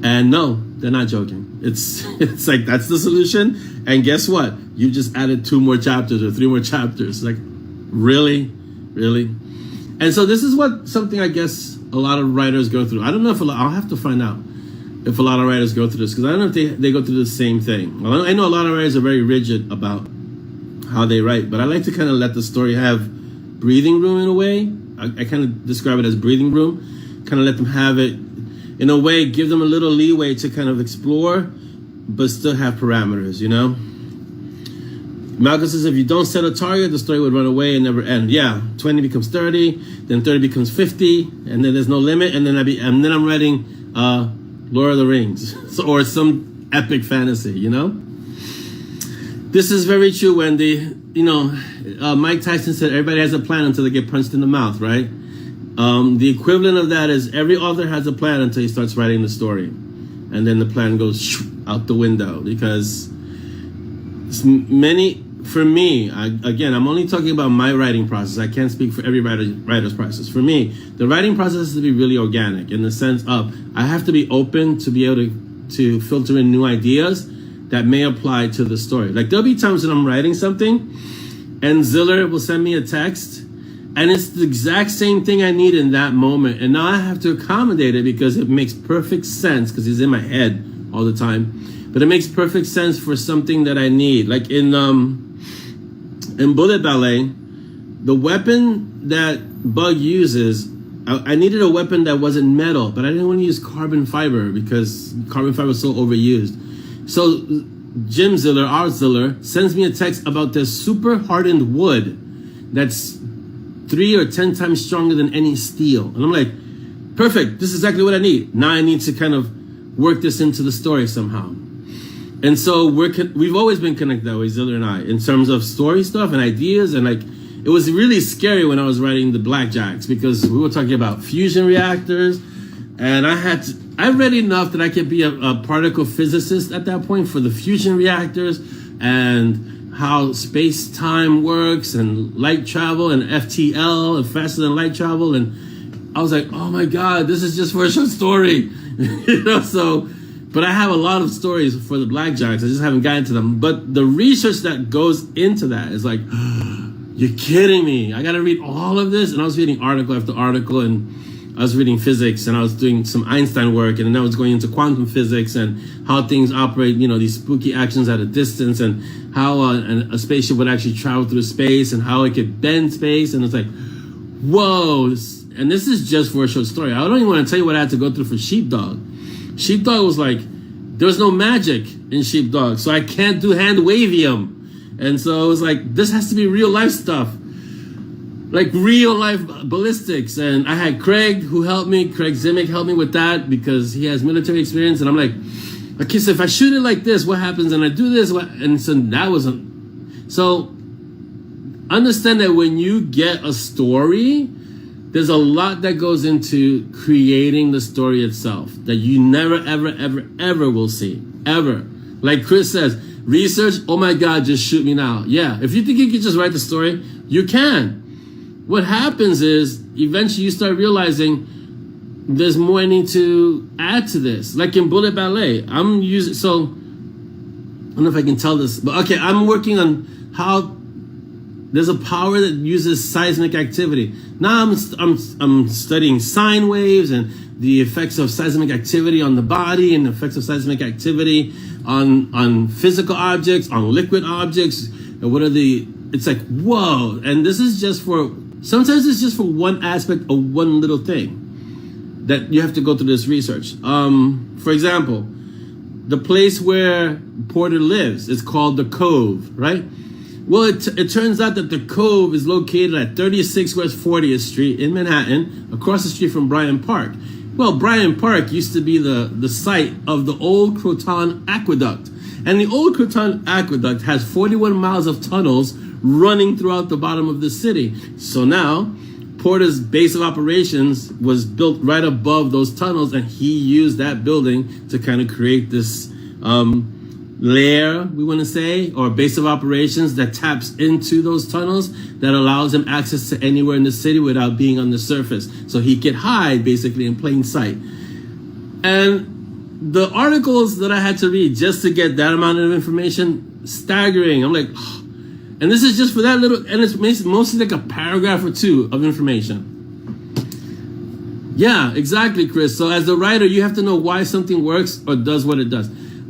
And no, They're not joking. It's like, that's the solution. And guess what? You just added 2 more chapters or 3 more chapters. Like, really? Really? And so this is something I guess a lot of writers go through. I don't know if I'll have to find out if a lot of writers go through this, because I don't know if they go through the same thing. Well, I know a lot of writers are very rigid about how they write, but I like to kind of let the story have breathing room in a way. I kind of describe it as breathing room. Kind of let them have it in a way, give them a little leeway to kind of explore, but still have parameters, you know? Malcolm says, if you don't set a target, the story would run away and never end. Yeah, 20 becomes 30, then 30 becomes 50, and then there's no limit, and then I'm writing Lord of the Rings, or some epic fantasy, you know? This is very true, Wendy. You know, Mike Tyson said everybody has a plan until they get punched in the mouth, right? The equivalent of that is every author has a plan until he starts writing the story. And then the plan goes out the window, because for me, again, I'm only talking about my writing process. I can't speak for every writer's process. For me, the writing process has to be really organic, in the sense of I have to be open to be able to filter in new ideas that may apply to the story. Like, there'll be times when I'm writing something and Ziller will send me a text and it's the exact same thing I need in that moment. And now I have to accommodate it because it makes perfect sense, because he's in my head all the time. But it makes perfect sense for something that I need. Like in Bullet Ballet, the weapon that Bug uses, I needed a weapon that wasn't metal, but I didn't want to use carbon fiber because carbon fiber was so overused. So Jim Ziller, our Ziller, sends me a text about this super hardened wood that's 3 or 10 times stronger than any steel. And I'm like, perfect, this is exactly what I need. Now I need to kind of work this into the story somehow. And so we've always been connected that way, Ziller and I, in terms of story stuff and ideas. And like, it was really scary when I was writing the Blackjacks, because we were talking about fusion reactors, and I read enough that I could be a particle physicist at that point for the fusion reactors and how space-time works and light travel and FTL and faster than light travel. And I was like, oh my God, this is just for a short story. You know, so, but I have a lot of stories for the Blackjacks. I just haven't gotten to them. But the research that goes into that is like, you're kidding me. I got to read all of this. And I was reading article after article, and I was reading physics, and I was doing some Einstein work, and then I was going into quantum physics and how things operate, you know, these spooky actions at a distance, and how a spaceship would actually travel through space and how it could bend space. And it's like, whoa. And this is just for a short story. I don't even want to tell you what I had to go through for Sheepdog. Sheepdog was like, there was no magic in Sheepdog, so I can't do hand wavium. And so it was like, this has to be real life stuff. Like real life ballistics. And I had Craig who helped me. Craig Zimick helped me with that because he has military experience. And I'm like, okay, so if I shoot it like this, what happens? And I do this, and so that wasn't. So understand that when you get a story, there's a lot that goes into creating the story itself that you never, ever, ever, ever will see. Ever. Like Chris says, research, oh my God, just shoot me now. Yeah, if you think you can just write the story, you can. What happens is eventually you start realizing there's more I need to add to this. Like in Bullet Ballet, I'm using, so I don't know if I can tell this, but okay, I'm working on how there's a power that uses seismic activity. Now I'm studying sine waves and the effects of seismic activity on the body and the effects of seismic activity on physical objects, on liquid objects, and what are it's like, whoa. And this is just sometimes it's just for one aspect of one little thing that you have to go through this research. For example, the place where Porter lives is called the Cove, right? Well, it turns out that the Cove is located at 36 West 40th Street in Manhattan, across the street from Bryant Park. Well, Bryant Park used to be the site of the old Croton Aqueduct. And the old Croton Aqueduct has 41 miles of tunnels running throughout the bottom of the city. So now, Porter's base of operations was built right above those tunnels, and he used that building to kind of create this layer, we want to say, or base of operations that taps into those tunnels that allows him access to anywhere in the city without being on the surface. So he could hide basically in plain sight. And the articles that I had to read just to get that amount of information, staggering. I'm like, oh. And this is just for that little, and it's mostly like a paragraph or two of information. Yeah, exactly, Chris. So as the writer, you have to know why something works or does what it does.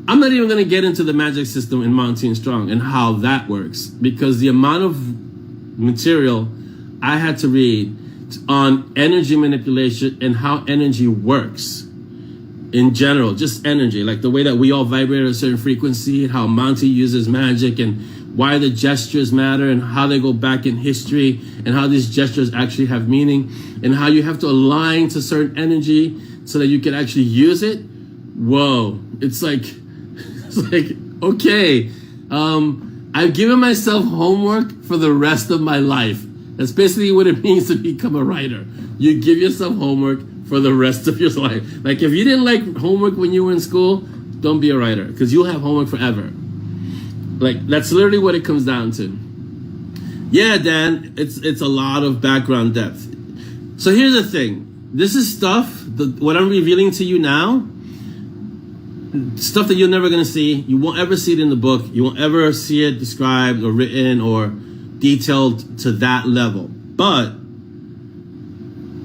I'm not even going to get into the magic system in Monty and Strong and how that works, because the amount of material I had to read on energy manipulation and how energy works in general, just energy, like the way that we all vibrate at a certain frequency, how Monty uses magic and why the gestures matter and how they go back in history and how these gestures actually have meaning and how you have to align to certain energy so that you can actually use it. Whoa, it's like, okay, I've given myself homework for the rest of my life. That's basically what it means to become a writer. You give yourself homework for the rest of your life. Like if you didn't like homework when you were in school, don't be a writer, because you'll have homework forever. Like that's literally what it comes down to. Yeah, Dan, it's a lot of background depth. So here's the thing. This is stuff, what I'm revealing to you now, stuff that you're never going to see. You won't ever see it in the book. You won't ever see it described or written or detailed to that level. But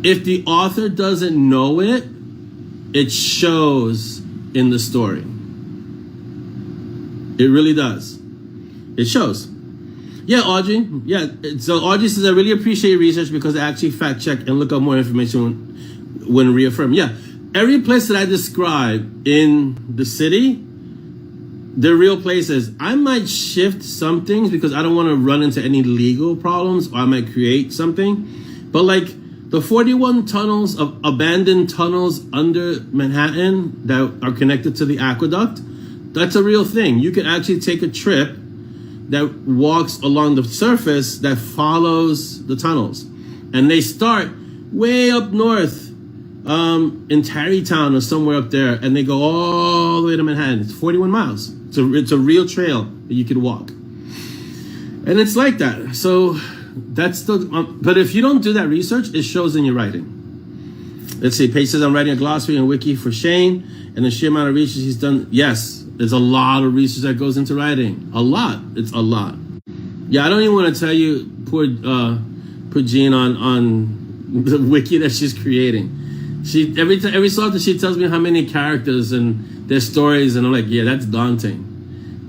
if the author doesn't know it, it shows in the story. It really does. It shows. Yeah, Audrey. Yeah. So Audrey says, I really appreciate your research because I actually fact check and look up more information when reaffirmed. Yeah. Every place that I describe in the city, they're real places. I might shift some things because I don't want to run into any legal problems, or I might create something. But like the 41 tunnels of abandoned tunnels under Manhattan that are connected to the aqueduct, that's a real thing. You can actually take a trip that walks along the surface that follows the tunnels. And they start way up north in Tarrytown or somewhere up there, and they go all the way to Manhattan. It's 41 miles. It's a real trail that you could walk. And it's like that. So that's the, but if you don't do that research, it shows in your writing. Let's see, Paige says, I'm writing a glossary and wiki for Shane, and the sheer amount of research he's done. Yes, there's a lot of research that goes into writing. A lot. It's a lot. Yeah, I don't even want to tell you, poor Jean on the wiki that she's creating. She every so often she tells me how many characters and their stories, and I'm like, yeah, that's daunting.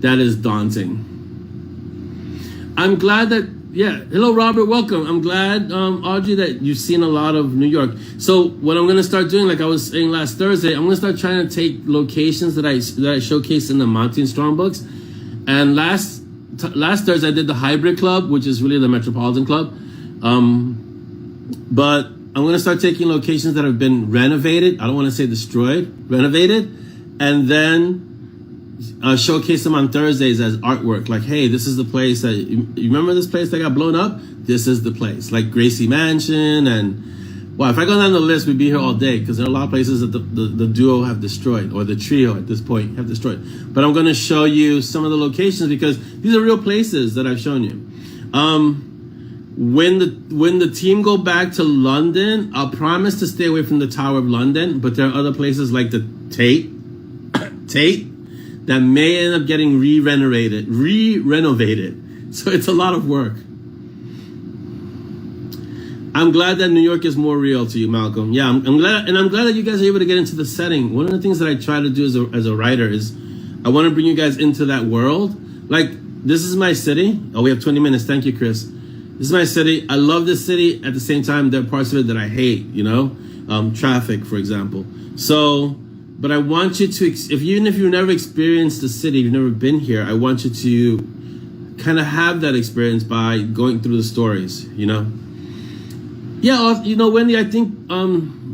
That is daunting. I'm glad that, yeah. Hello, Robert. Welcome. I'm glad, Audrey, that you've seen a lot of New York. So what I'm going to start doing, like I was saying last Thursday, I'm going to start trying to take locations that I showcased in the Monty and Strong books. And last Thursday, I did the Hybrid Club, which is really the Metropolitan Club. But I'm going to start taking locations that have been renovated. I don't want to say destroyed, renovated. And then showcase them on Thursdays as artwork. Like, hey, this is the place that, you remember this place that got blown up? This is the place. Like Gracie Mansion, and wow, if I go down the list, we'd be here all day, because there are a lot of places that the duo have destroyed, or the trio at this point have destroyed. But I'm going to show you some of the locations because these are real places that I've shown you. When the team go back to London, I'll promise to stay away from the Tower of London, but there are other places like the Tate, that may end up getting re-renovated. So it's a lot of work. I'm glad that New York is more real to you, Malcolm. Yeah, I'm glad, and I'm glad that you guys are able to get into the setting. One of the things that I try to do as a writer is I want to bring you guys into that world. Like, this is my city. Oh, we have 20 minutes. Thank you, Chris. This is my city. I love this city. At the same time, there are parts of it that I hate, you know? Traffic, for example. So, but I want you to, even if you've never experienced the city, you've never been here, I want you to kind of have that experience by going through the stories, you know? Yeah, you know, Wendy, I think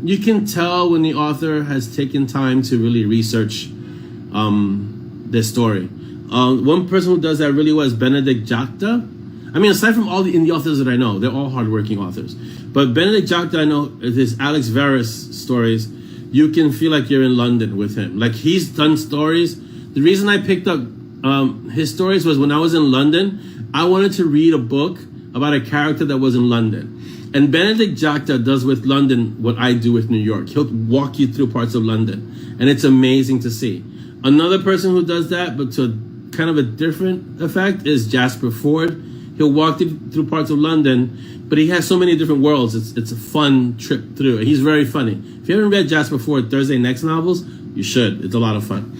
you can tell when the author has taken time to really research their story. One person who does that really well is Benedict Jacta. I mean, aside from all the indie authors that I know, they're all hardworking authors. But Benedict Jacta, I know, his Alex Verus stories, you can feel like you're in London with him. Like, he's done stories. The reason I picked up his stories was when I was in London, I wanted to read a book about a character that was in London. And Benedict Jacta does with London what I do with New York. He'll walk you through parts of London, and it's amazing to see. Another person who does that, but to kind of a different effect, is Jasper Ford. He'll walk you through parts of London, but he has so many different worlds. It's a fun trip through. He's very funny. If you haven't read Jasper Ford Thursday Next novels, you should. It's a lot of fun.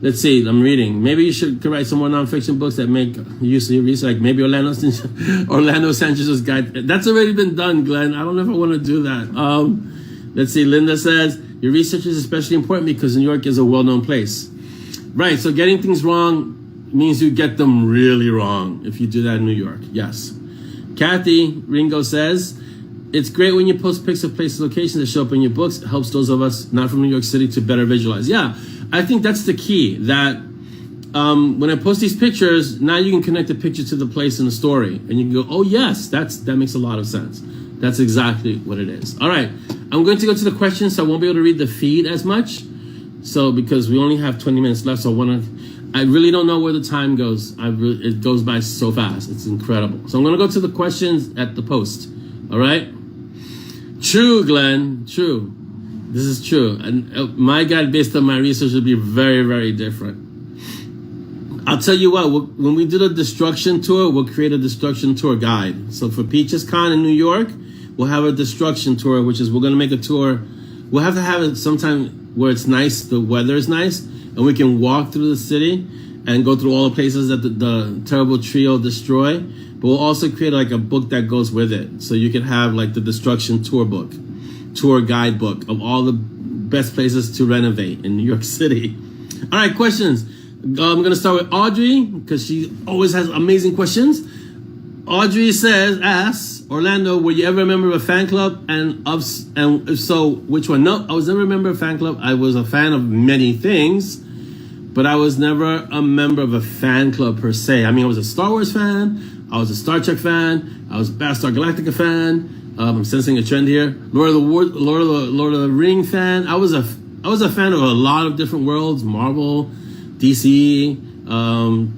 Let's see. I'm reading. Maybe you should write some more nonfiction books that make use of your research, like maybe Orlando Sanchez's Guide. That's already been done, Glenn. I don't know if I want to do that. Let's see. Linda says your research is especially important because New York is a well-known place. Right. So getting things wrong means you get them really wrong if you do that in New York. Yes. Kathy Ringo says, it's great when you post pics of places, locations that show up in your books. It helps those of us not from New York City to better visualize. Yeah, I think that's the key, that when I post these pictures, now you can connect the picture to the place in the story. And you can go, oh yes, that makes a lot of sense. That's exactly what it is. All right, I'm going to go to the questions, so I won't be able to read the feed as much. So because we only have 20 minutes left, so I really don't know where the time goes. It goes by so fast. It's incredible. So I'm going to go to the questions at the post. All right? True, Glenn. True. This is true. And my guide, based on my research, would be very, very different. I'll tell you what. When we do the destruction tour, we'll create a destruction tour guide. So for Peaches Con in New York, we'll have a destruction tour, which is we're going to make a tour. We'll have to have it sometime where it's nice, the weather is nice, and we can walk through the city and go through all the places that the terrible trio destroy. But we'll also create like a book that goes with it. So you can have like the destruction tour book, tour guide book of all the best places to renovate in New York City. All right, questions. I'm going to start with Audrey because she always has amazing questions. Audrey asks, Orlando, were you ever a member of a fan club? And if so, which one? No, I was never a member of a fan club. I was a fan of many things, but I was never a member of a fan club per se. I mean, I was a Star Wars fan. I was a Star Trek fan. I was a Battlestar Galactica fan. I'm sensing a trend here. Lord of the Ring fan. I was a fan of a lot of different worlds: Marvel, DC,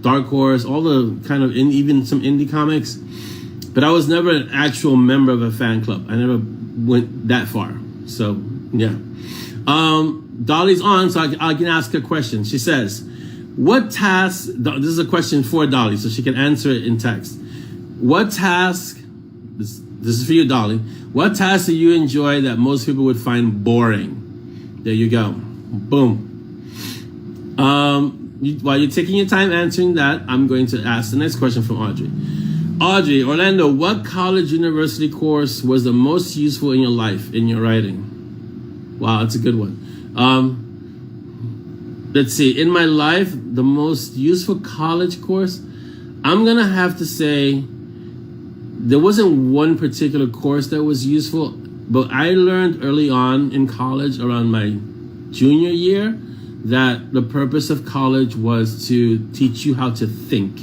Dark Horse, all the kind of even some indie comics. But I was never an actual member of a fan club. I never went that far. So yeah. Dolly's on, so I can ask her question. She says, what tasks, this is a question for Dolly, so she can answer it in text. What task, this is for you, Dolly. What tasks do you enjoy that most people would find boring? There you go. Boom. While you're taking your time answering that, I'm going to ask the next question from Audrey. Audrey, Orlando, what college university course was the most useful in your life, in your writing? Wow, that's a good one. Let's see. In my life, the most useful college course, I'm going to have to say there wasn't one particular course that was useful, but I learned early on in college, around my junior year, that the purpose of college was to teach you how to think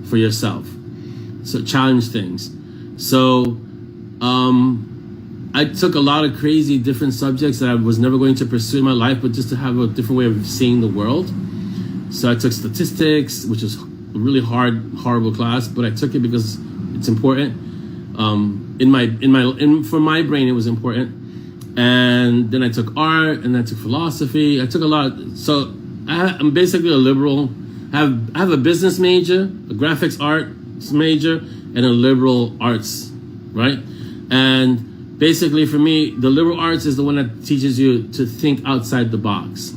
for yourself. So challenge things. So I took a lot of crazy different subjects that I was never going to pursue in my life, but just to have a different way of seeing the world. So I took statistics, which is a really horrible class, but I took it because it's important. For my brain, it was important. And then I took art, and I took philosophy. I took a lot. So I'm basically a liberal. I have a business major, a graphics arts major, and a liberal arts, right? And basically for me, the liberal arts is the one that teaches you to think outside the box.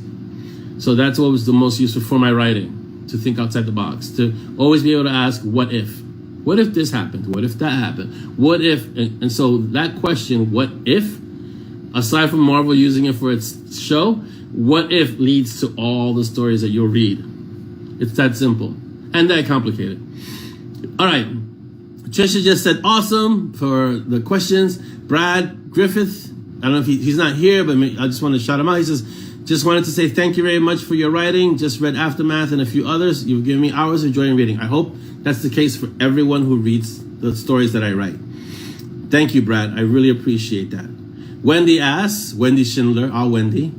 So that's what was the most useful for my writing, to think outside the box, to always be able to ask, what if? What if this happened? What if that happened? What if? And so that question, what if, aside from Marvel using it for its show, what if leads to all the stories that you'll read. It's that simple and that complicated. All right. Trisha just said awesome for the questions. Brad Griffith, I don't know if he's not here, but I just want to shout him out. He says, just wanted to say thank you very much for your writing. Just read Aftermath and a few others. You've given me hours of joy in reading. I hope that's the case for everyone who reads the stories that I write. Thank you, Brad. I really appreciate that. Wendy asks, Wendy Schindler, our Wendy,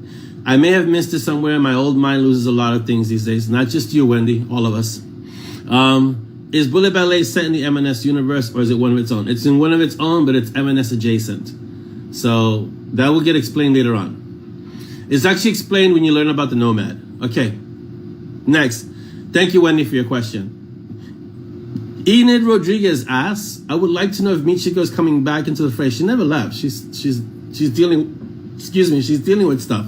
I may have missed it somewhere. My old mind loses a lot of things these days. Not just you, Wendy, all of us. is Bullet Ballet set in the M&S universe, or is it one of its own? It's in one of its own, but it's M&S adjacent. So that will get explained later on. It's actually explained when you learn about the Nomad. Okay, next. Thank you, Wendy, for your question. Enid Rodriguez asks, I would like to know if Michiko is coming back into the fray. She never left. She's dealing, she's dealing with stuff.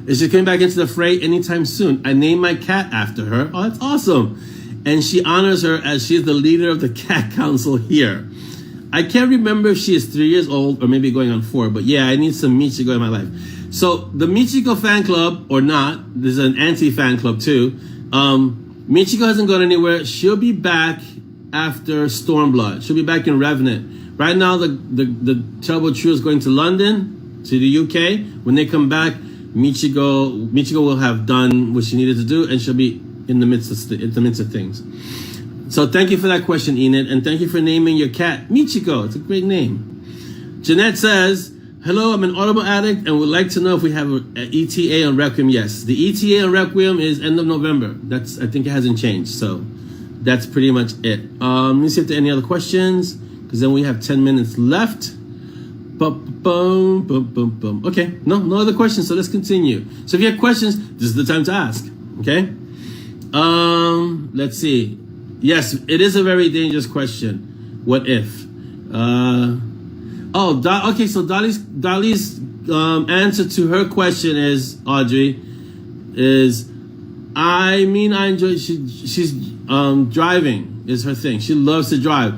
Is she coming back into the fray anytime soon? I named my cat after her. Oh, that's awesome. And she honors her as she is the leader of the cat council here. I can't remember if she is 3 years old or maybe going on 4, but yeah, I need some Michiko in my life. So the Michiko fan club, or not, there's an anti-fan club too. Michiko hasn't gone anywhere. She'll be back after Stormblood. She'll be back in Revenant. Right now, the Terrible Trio is going to London, to the UK. When they come back, Michiko will have done what she needed to do, and she'll be in the midst of things. So thank you for that question, Enid, and thank you for naming your cat Michiko. It's a great name. Jeanette says, hello, I'm an Audible addict and would like to know if we have an ETA on Requiem. Yes, the ETA on Requiem is end of November. I think it hasn't changed, so that's pretty much it. Let me see if there are any other questions, because then we have 10 minutes left. Okay, no other questions, so let's continue. So if you have questions, this is the time to ask, okay? Let's see. Yes, it is a very dangerous question. What if? Okay, so Dolly's answer to her question is, Audrey, is, I enjoy, she's driving is her thing. She loves to drive.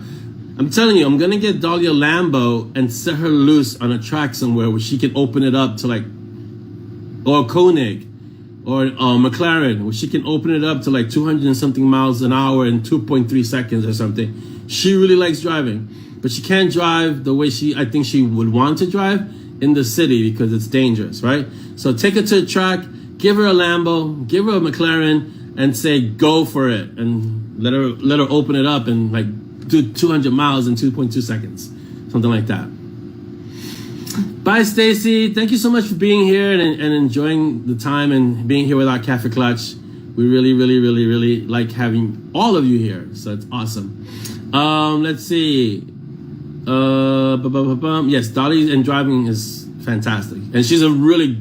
I'm telling you, I'm gonna get Dolly a Lambo and set her loose on a track somewhere where she can open it up to or Koenig, or McLaren, where she can open it up to 200 and something miles an hour in 2.3 seconds or something. She really likes driving, but she can't drive the way I think she would want to drive in the city because it's dangerous, right? So take her to a track, give her a Lambo, give her a McLaren, and say, go for it, and let her open it up and do 200 miles in 2.2 seconds, something like that. Bye, Stacy. Thank you so much for being here and enjoying the time and being here with our Cafe Clutch. We really, really, really, really like having all of you here, so it's awesome. Let's see. Yes, Dolly and driving is fantastic, and she's a really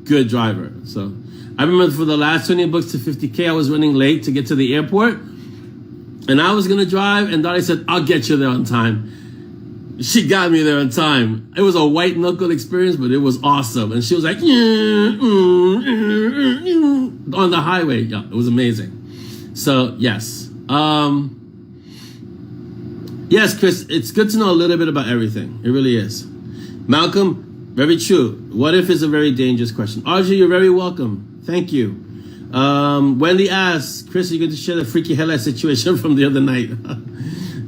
good driver. So I remember for the last 20 bucks to 50K, I was running late to get to the airport, and I was gonna drive, and Dolly said, I'll get you there on time. She got me there on time. It was a white knuckle experience, but it was awesome. And she was like, on the highway. Yeah, it was amazing. So, yes. Yes, Chris, it's good to know a little bit about everything. It really is. Malcolm, very true. What if is a very dangerous question. Audrey, you're very welcome. Thank you. Wendy asks, Chris, are you going to share the freaky headlight situation from the other night?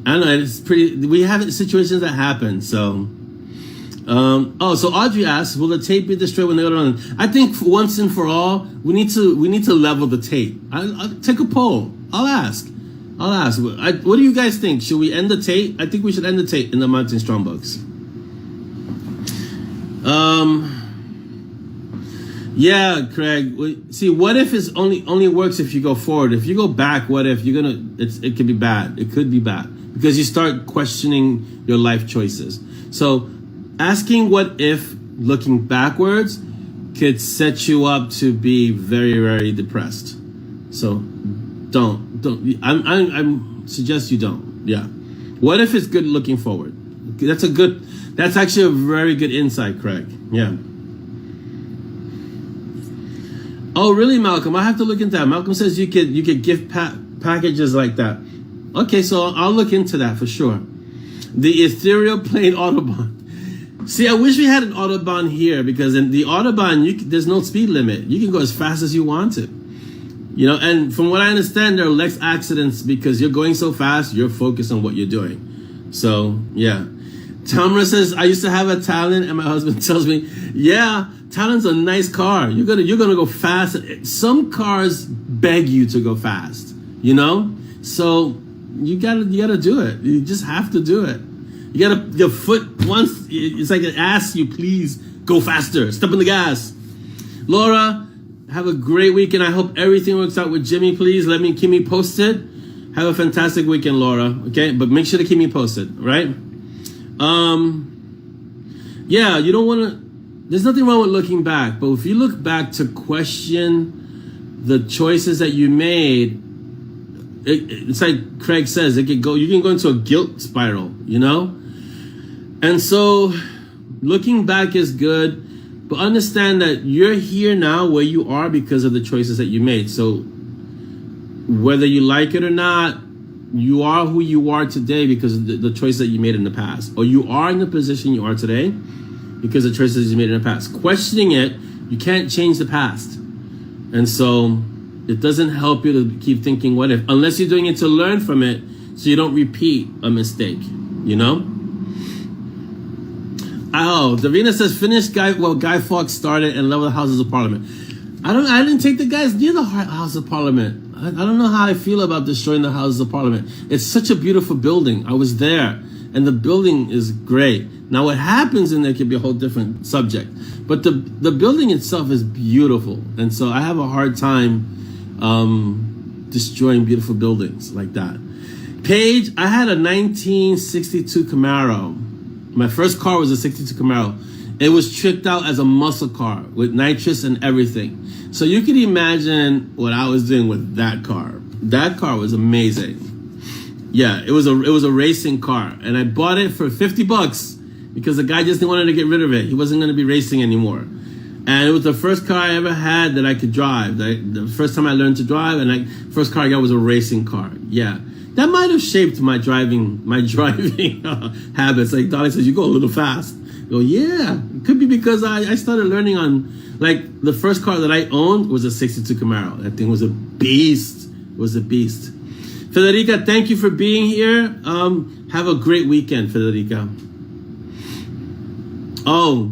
I don't know, it's pretty, we have situations that happen, so. So Audrey asks, will the tape be destroyed when they go on? I think once and for all, we need to level the tape. I'll take a poll. I'll ask. What do you guys think? Should we end the tape? I think we should end the tape in the Mountain Strong books. Yeah, Craig. See, what if is only works if you go forward. If you go back, what if it could be bad. It could be bad because you start questioning your life choices. So asking what if looking backwards could set you up to be very, very depressed. So don't. I'm suggest you don't. Yeah. What if it's good looking forward? That's actually a very good insight, Craig. Yeah. Oh, really, Malcolm? I have to look into that. Malcolm says you could gift packages like that. Okay, so I'll look into that for sure. The ethereal plane Autobahn. See, I wish we had an Autobahn here, because in the Autobahn, there's no speed limit. You can go as fast as you want to. And from what I understand, there are less accidents because you're going so fast, you're focused on what you're doing. So, yeah. Tamara says, I used to have a Talon, and my husband tells me, yeah, Talon's a nice car. You're gonna go fast. Some cars beg you to go fast, So you gotta do it. You just have to do it. Your foot once, it's like it asks you, please go faster. Step on the gas. Laura, have a great weekend. I hope everything works out with Jimmy. Please keep me posted. Have a fantastic weekend, Laura. Okay, but make sure to keep me posted, right? Yeah, you don't want to. There's nothing wrong with looking back, but if you look back to question the choices that you made, it's like Craig says, you can go into a guilt spiral, you know? And so looking back is good, but understand that you're here now where you are because of the choices that you made. So whether you like it or not, you are who you are today because of the choices that you made in the past. Or you are in the position you are today because of choices you made in the past. Questioning it, you can't change the past. And so it doesn't help you to keep thinking what if, unless you're doing it to learn from it so you don't repeat a mistake, you know? Oh, Davina says, Guy Fawkes started and level the Houses of Parliament. I didn't take the guys near the House of Parliament. I don't know how I feel about destroying the Houses of Parliament. It's such a beautiful building. I was there, and the building is great. Now, what happens in there could be a whole different subject. But the building itself is beautiful, and so I have a hard time destroying beautiful buildings like that. Paige, I had a 1962 Camaro. My first car was a 62 Camaro. It was tricked out as a muscle car with nitrous and everything. So you can imagine what I was doing with that car. That car was amazing. Yeah, it was a racing car, and I bought it for $50 because the guy just wanted to get rid of it. He wasn't going to be racing anymore. And it was the first car I ever had that I could drive. The first time I learned to drive, and the first car I got was a racing car. Yeah, that might have shaped my driving habits. Like Dolly says, you go a little fast. I go, yeah, it could be because I started learning on, like, the first car that I owned was a 62 Camaro. That thing was a beast. It was a beast. Federica, thank you for being here. Have a great weekend, Federica. Oh,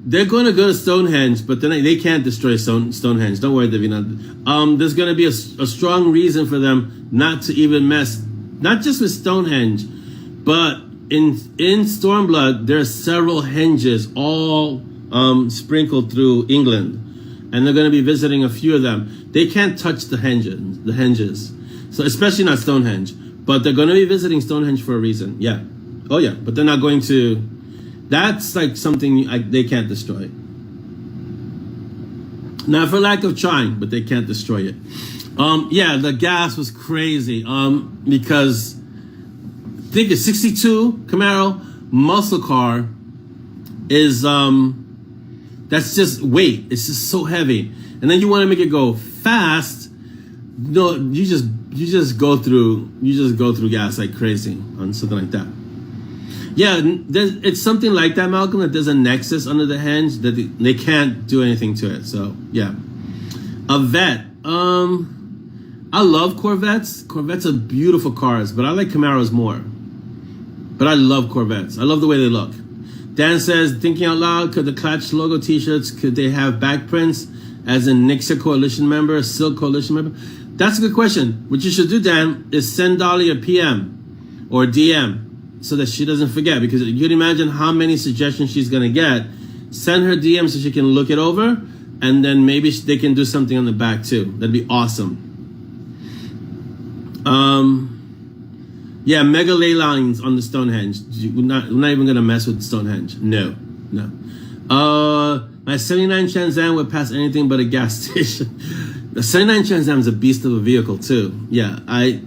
they're going to go to Stonehenge, but then they can't destroy Stonehenge. Don't worry, Davina. There's going to be a strong reason for them not to even mess, not just with Stonehenge, but in Stormblood, there are several henges all sprinkled through England, and they're going to be visiting a few of them. They can't touch the henges. So especially not Stonehenge, but they're going to be visiting Stonehenge for a reason. Yeah. Oh yeah, but they're not going to. That's like something they can't destroy. Not for lack of trying, but they can't destroy it. Yeah, the gas was crazy. Because I think a 62 Camaro muscle car is that's just weight. It's just so heavy, and then you want to make it go fast. No, you just go through gas like crazy on something like that. Yeah, it's something like that, Malcolm, that there's a nexus under the hinge that they can't do anything to it. So, yeah. A vet. I love Corvettes. Corvettes are beautiful cars, but I like Camaros more. But I love Corvettes. I love the way they look. Dan says, thinking out loud, could the Clutch logo t-shirts, could they have back prints as in Nixia Coalition member, Silk Coalition member? That's a good question. What you should do, Dan, is send Dolly a PM or a DM so that she doesn't forget, because you can imagine how many suggestions she's going to get. Send her DM so she can look it over, and then maybe they can do something on the back too. That'd be awesome. Yeah, mega ley lines on the Stonehenge. We're not even going to mess with Stonehenge. No. My 79 Trans Am would pass anything but a gas station. The 79 Trans Am is a beast of a vehicle too. Yeah, I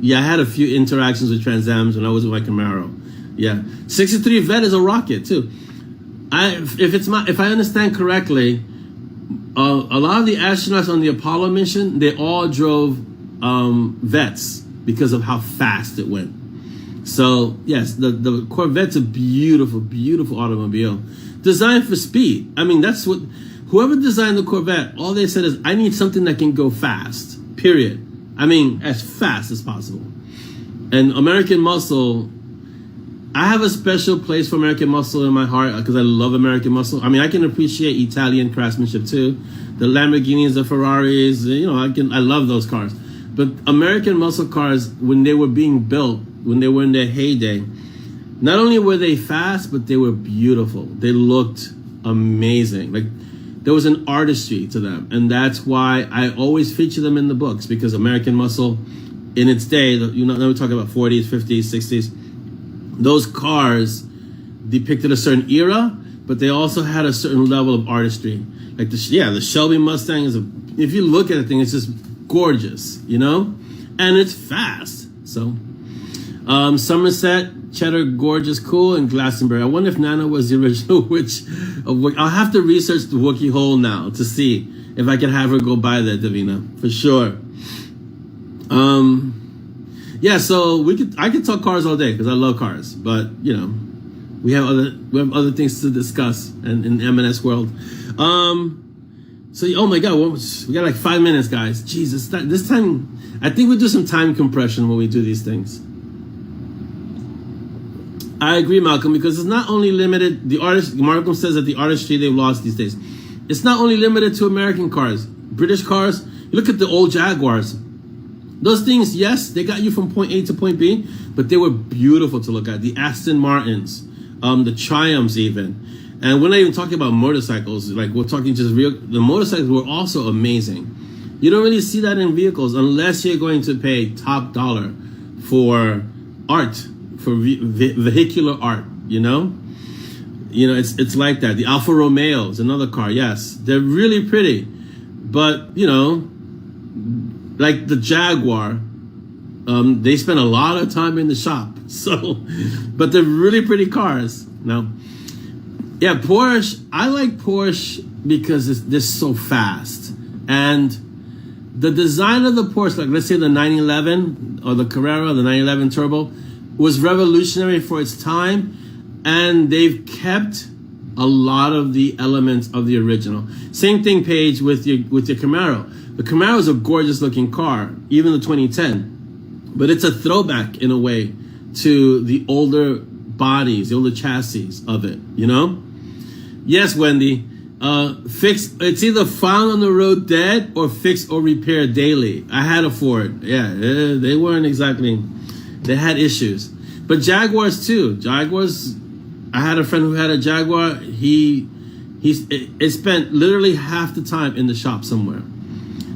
had a few interactions with Trans Ams when I was with my Camaro. Yeah, 63 Vet is a rocket too. If I understand correctly, a lot of the astronauts on the Apollo mission, they all drove Vets because of how fast it went. So yes, the Corvette's a beautiful, beautiful automobile, designed for speed. I mean, that's what whoever designed the Corvette, all they said is, I need something that can go fast. Period. I mean, as fast as possible. And American Muscle, I have a special place for American Muscle in my heart because I love American Muscle. I mean, I can appreciate Italian craftsmanship too. The Lamborghinis, the Ferraris, I love those cars. But American Muscle cars, when they were being built, when they were in their heyday, not only were they fast, but they were beautiful. They looked amazing. Like, there was an artistry to them, and that's why I always feature them in the books, because American Muscle in its day, you know, now we're talking about 40s, 50s, 60s, those cars depicted a certain era, but they also had a certain level of artistry. Like the Shelby Mustang is if you look at the thing, it's just gorgeous, you know, and it's fast. So, Somerset, Cheddar, gorgeous, cool, and Glastonbury. I wonder if Nana was the original witch of I'll have to research the Wookiee Hole now to see if I can have her go by there, Davina, for sure. Yeah, so I could talk cars all day because I love cars, but you know, we have other things to discuss in M&S World. So oh my God, we got like 5 minutes, guys. Jesus, this time I think we do some time compression when we do these things. I agree, Malcolm, because it's not only limited. Malcolm says that the artistry they've lost these days. It's not only limited to American cars, British cars. You look at the old Jaguars. Those things, yes, they got you from point A to point B, but they were beautiful to look at. The Aston Martins, the Triumphs even. And we're not even talking about motorcycles. Like, we're talking just the motorcycles were also amazing. You don't really see that in vehicles unless you're going to pay top dollar for art, for vehicular art, you know? You know, it's like that. The Alfa Romeo is another car, yes. They're really pretty. But, you know, like the Jaguar, they spend a lot of time in the shop. So, but they're really pretty cars. Now, yeah, Porsche, I like Porsche because they're so fast. And the design of the Porsche, like let's say the 911 or the Carrera, the 911 Turbo, was revolutionary for its time. And they've kept a lot of the elements of the original. Same thing, Paige, with your Camaro. The Camaro is a gorgeous looking car, even the 2010, but it's a throwback in a way to the older bodies, the older chassis of it, you know? Yes, Wendy, it's either found on the road dead or fixed or repaired daily. I had a Ford. Yeah, they weren't exactly, they had issues. But Jaguars too. Jaguars, I had a friend who had a Jaguar. It spent literally half the time in the shop somewhere.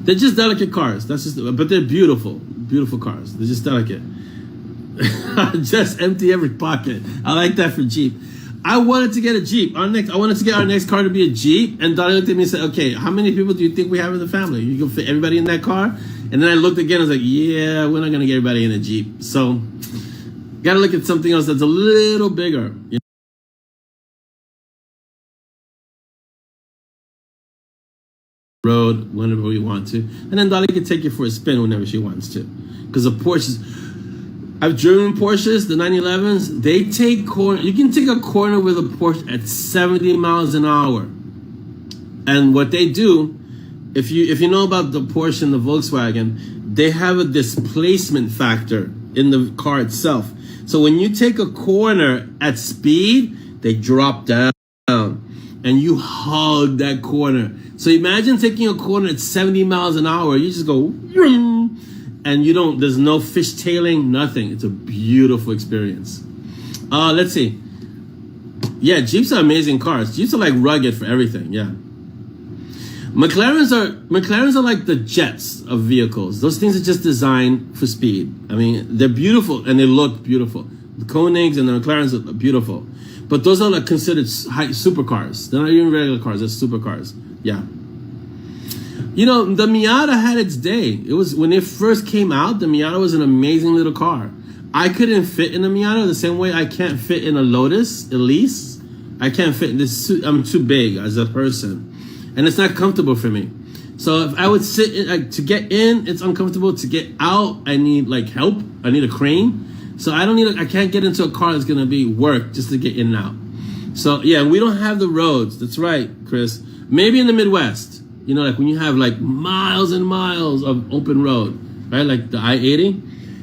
They're just delicate cars. But they're beautiful, beautiful cars. They're just delicate. Just empty every pocket. I like that for Jeep. I wanted to get a Jeep. I wanted to get our next car to be a Jeep. And Donnie looked at me and said, "Okay, how many people do you think we have in the family? You can fit everybody in that car?" And then I looked again. I was like, "Yeah, we're not gonna get everybody in a Jeep." So, gotta look at something else that's a little bigger. You know? Road whenever we want to, and then Dolly can take you for a spin whenever she wants to, because the Porsches, I've driven Porsches, the 911s, they take corner. You can take a corner with a Porsche at 70 miles an hour, and what they do, if you know about the Porsche and the Volkswagen, they have a displacement factor in the car itself. So when you take a corner at speed, they drop down, and you hug that corner. So imagine taking a corner at 70 miles an hour. You just go, and there's no fishtailing, nothing. It's a beautiful experience. Let's see. Yeah, Jeeps are amazing cars. Jeeps are like rugged for everything, yeah. McLarens are like the jets of vehicles. Those things are just designed for speed. I mean, they're beautiful and they look beautiful. The Koenigs and the McLarens are beautiful. But those are like considered supercars. They're not even regular cars, they're supercars. Yeah. You know, the Miata had its day. It was when it first came out, the Miata was an amazing little car. I couldn't fit in a Miata the same way I can't fit in a Lotus Elise. I can't fit in this suit. I'm too big as a person. And it's not comfortable for me. So if I would sit in, to get in, it's uncomfortable. To get out, I need like help. I need a crane. So I can't get into a car that's gonna be work just to get in and out. So yeah, we don't have the roads. That's right, Chris. Maybe in the Midwest, you know, like when you have like miles and miles of open road, right? Like the I-80.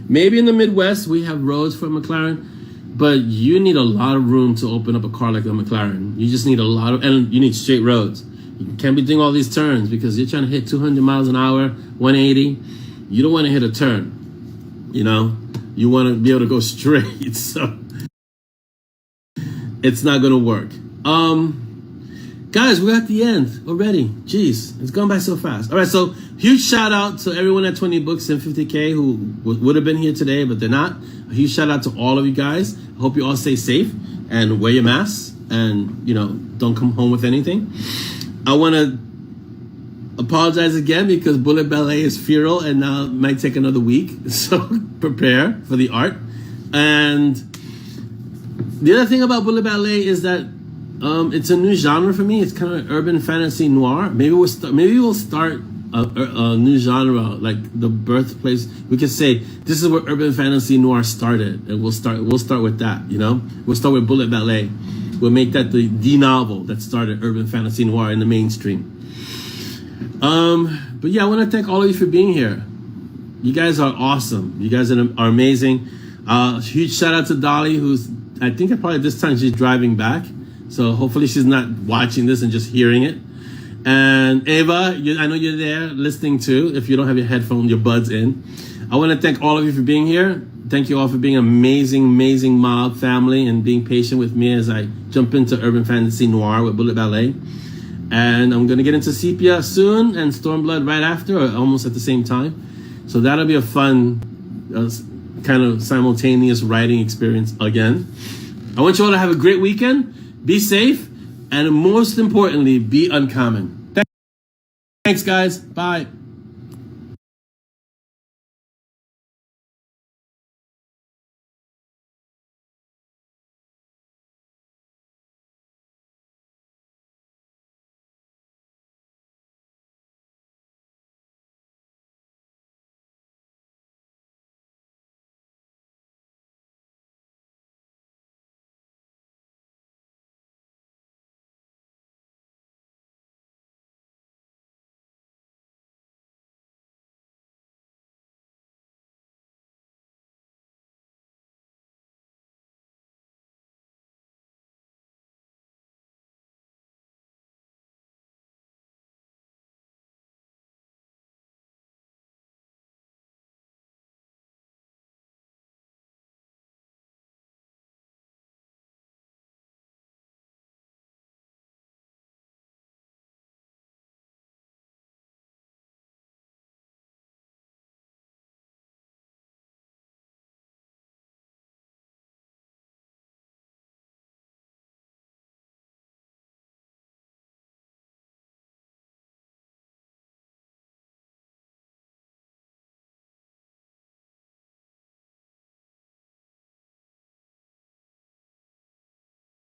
Maybe in the Midwest we have roads for McLaren, but you need a lot of room to open up a car like a McLaren. You just need and you need straight roads. You can't be doing all these turns because you're trying to hit 200 miles an hour, 180. You don't want to hit a turn, you know? You want to be able to go straight, so it's not going to work. Guys, we're at the end already. Jeez, it's gone by so fast. All right, so huge shout out to everyone at 20 Books and 50K who would have been here today, but they're not. A huge shout out to all of you guys. I hope you all stay safe and wear your masks and, you know, don't come home with anything. I want to apologize again because Bullet Ballet is feral and now it might take another week. So prepare for the art. And the other thing about Bullet Ballet is that it's a new genre for me. It's kind of urban fantasy noir. Maybe we'll start a new genre, like the birthplace. We could say this is where urban fantasy noir started, and we'll start with that. You know, we'll start with Bullet Ballet. We'll make that the novel that started urban fantasy noir in the mainstream. But yeah, I want to thank all of you for being here. You guys are awesome. You guys are amazing. Huge shout out to Dolly, who's I think probably this time she's driving back. So hopefully she's not watching this and just hearing it. And Ava, I know you're there listening too, if you don't have your headphone, your buds in. I want to thank all of you for being here. Thank you all for being an amazing, amazing mob family and being patient with me as I jump into urban fantasy noir with Bullet Ballet. And I'm going to get into Sepia soon and Stormblood right after, or almost at the same time. So that'll be a fun kind of simultaneous writing experience again. I want you all to have a great weekend. Be safe, and most importantly, be uncommon. Thanks, guys. Bye.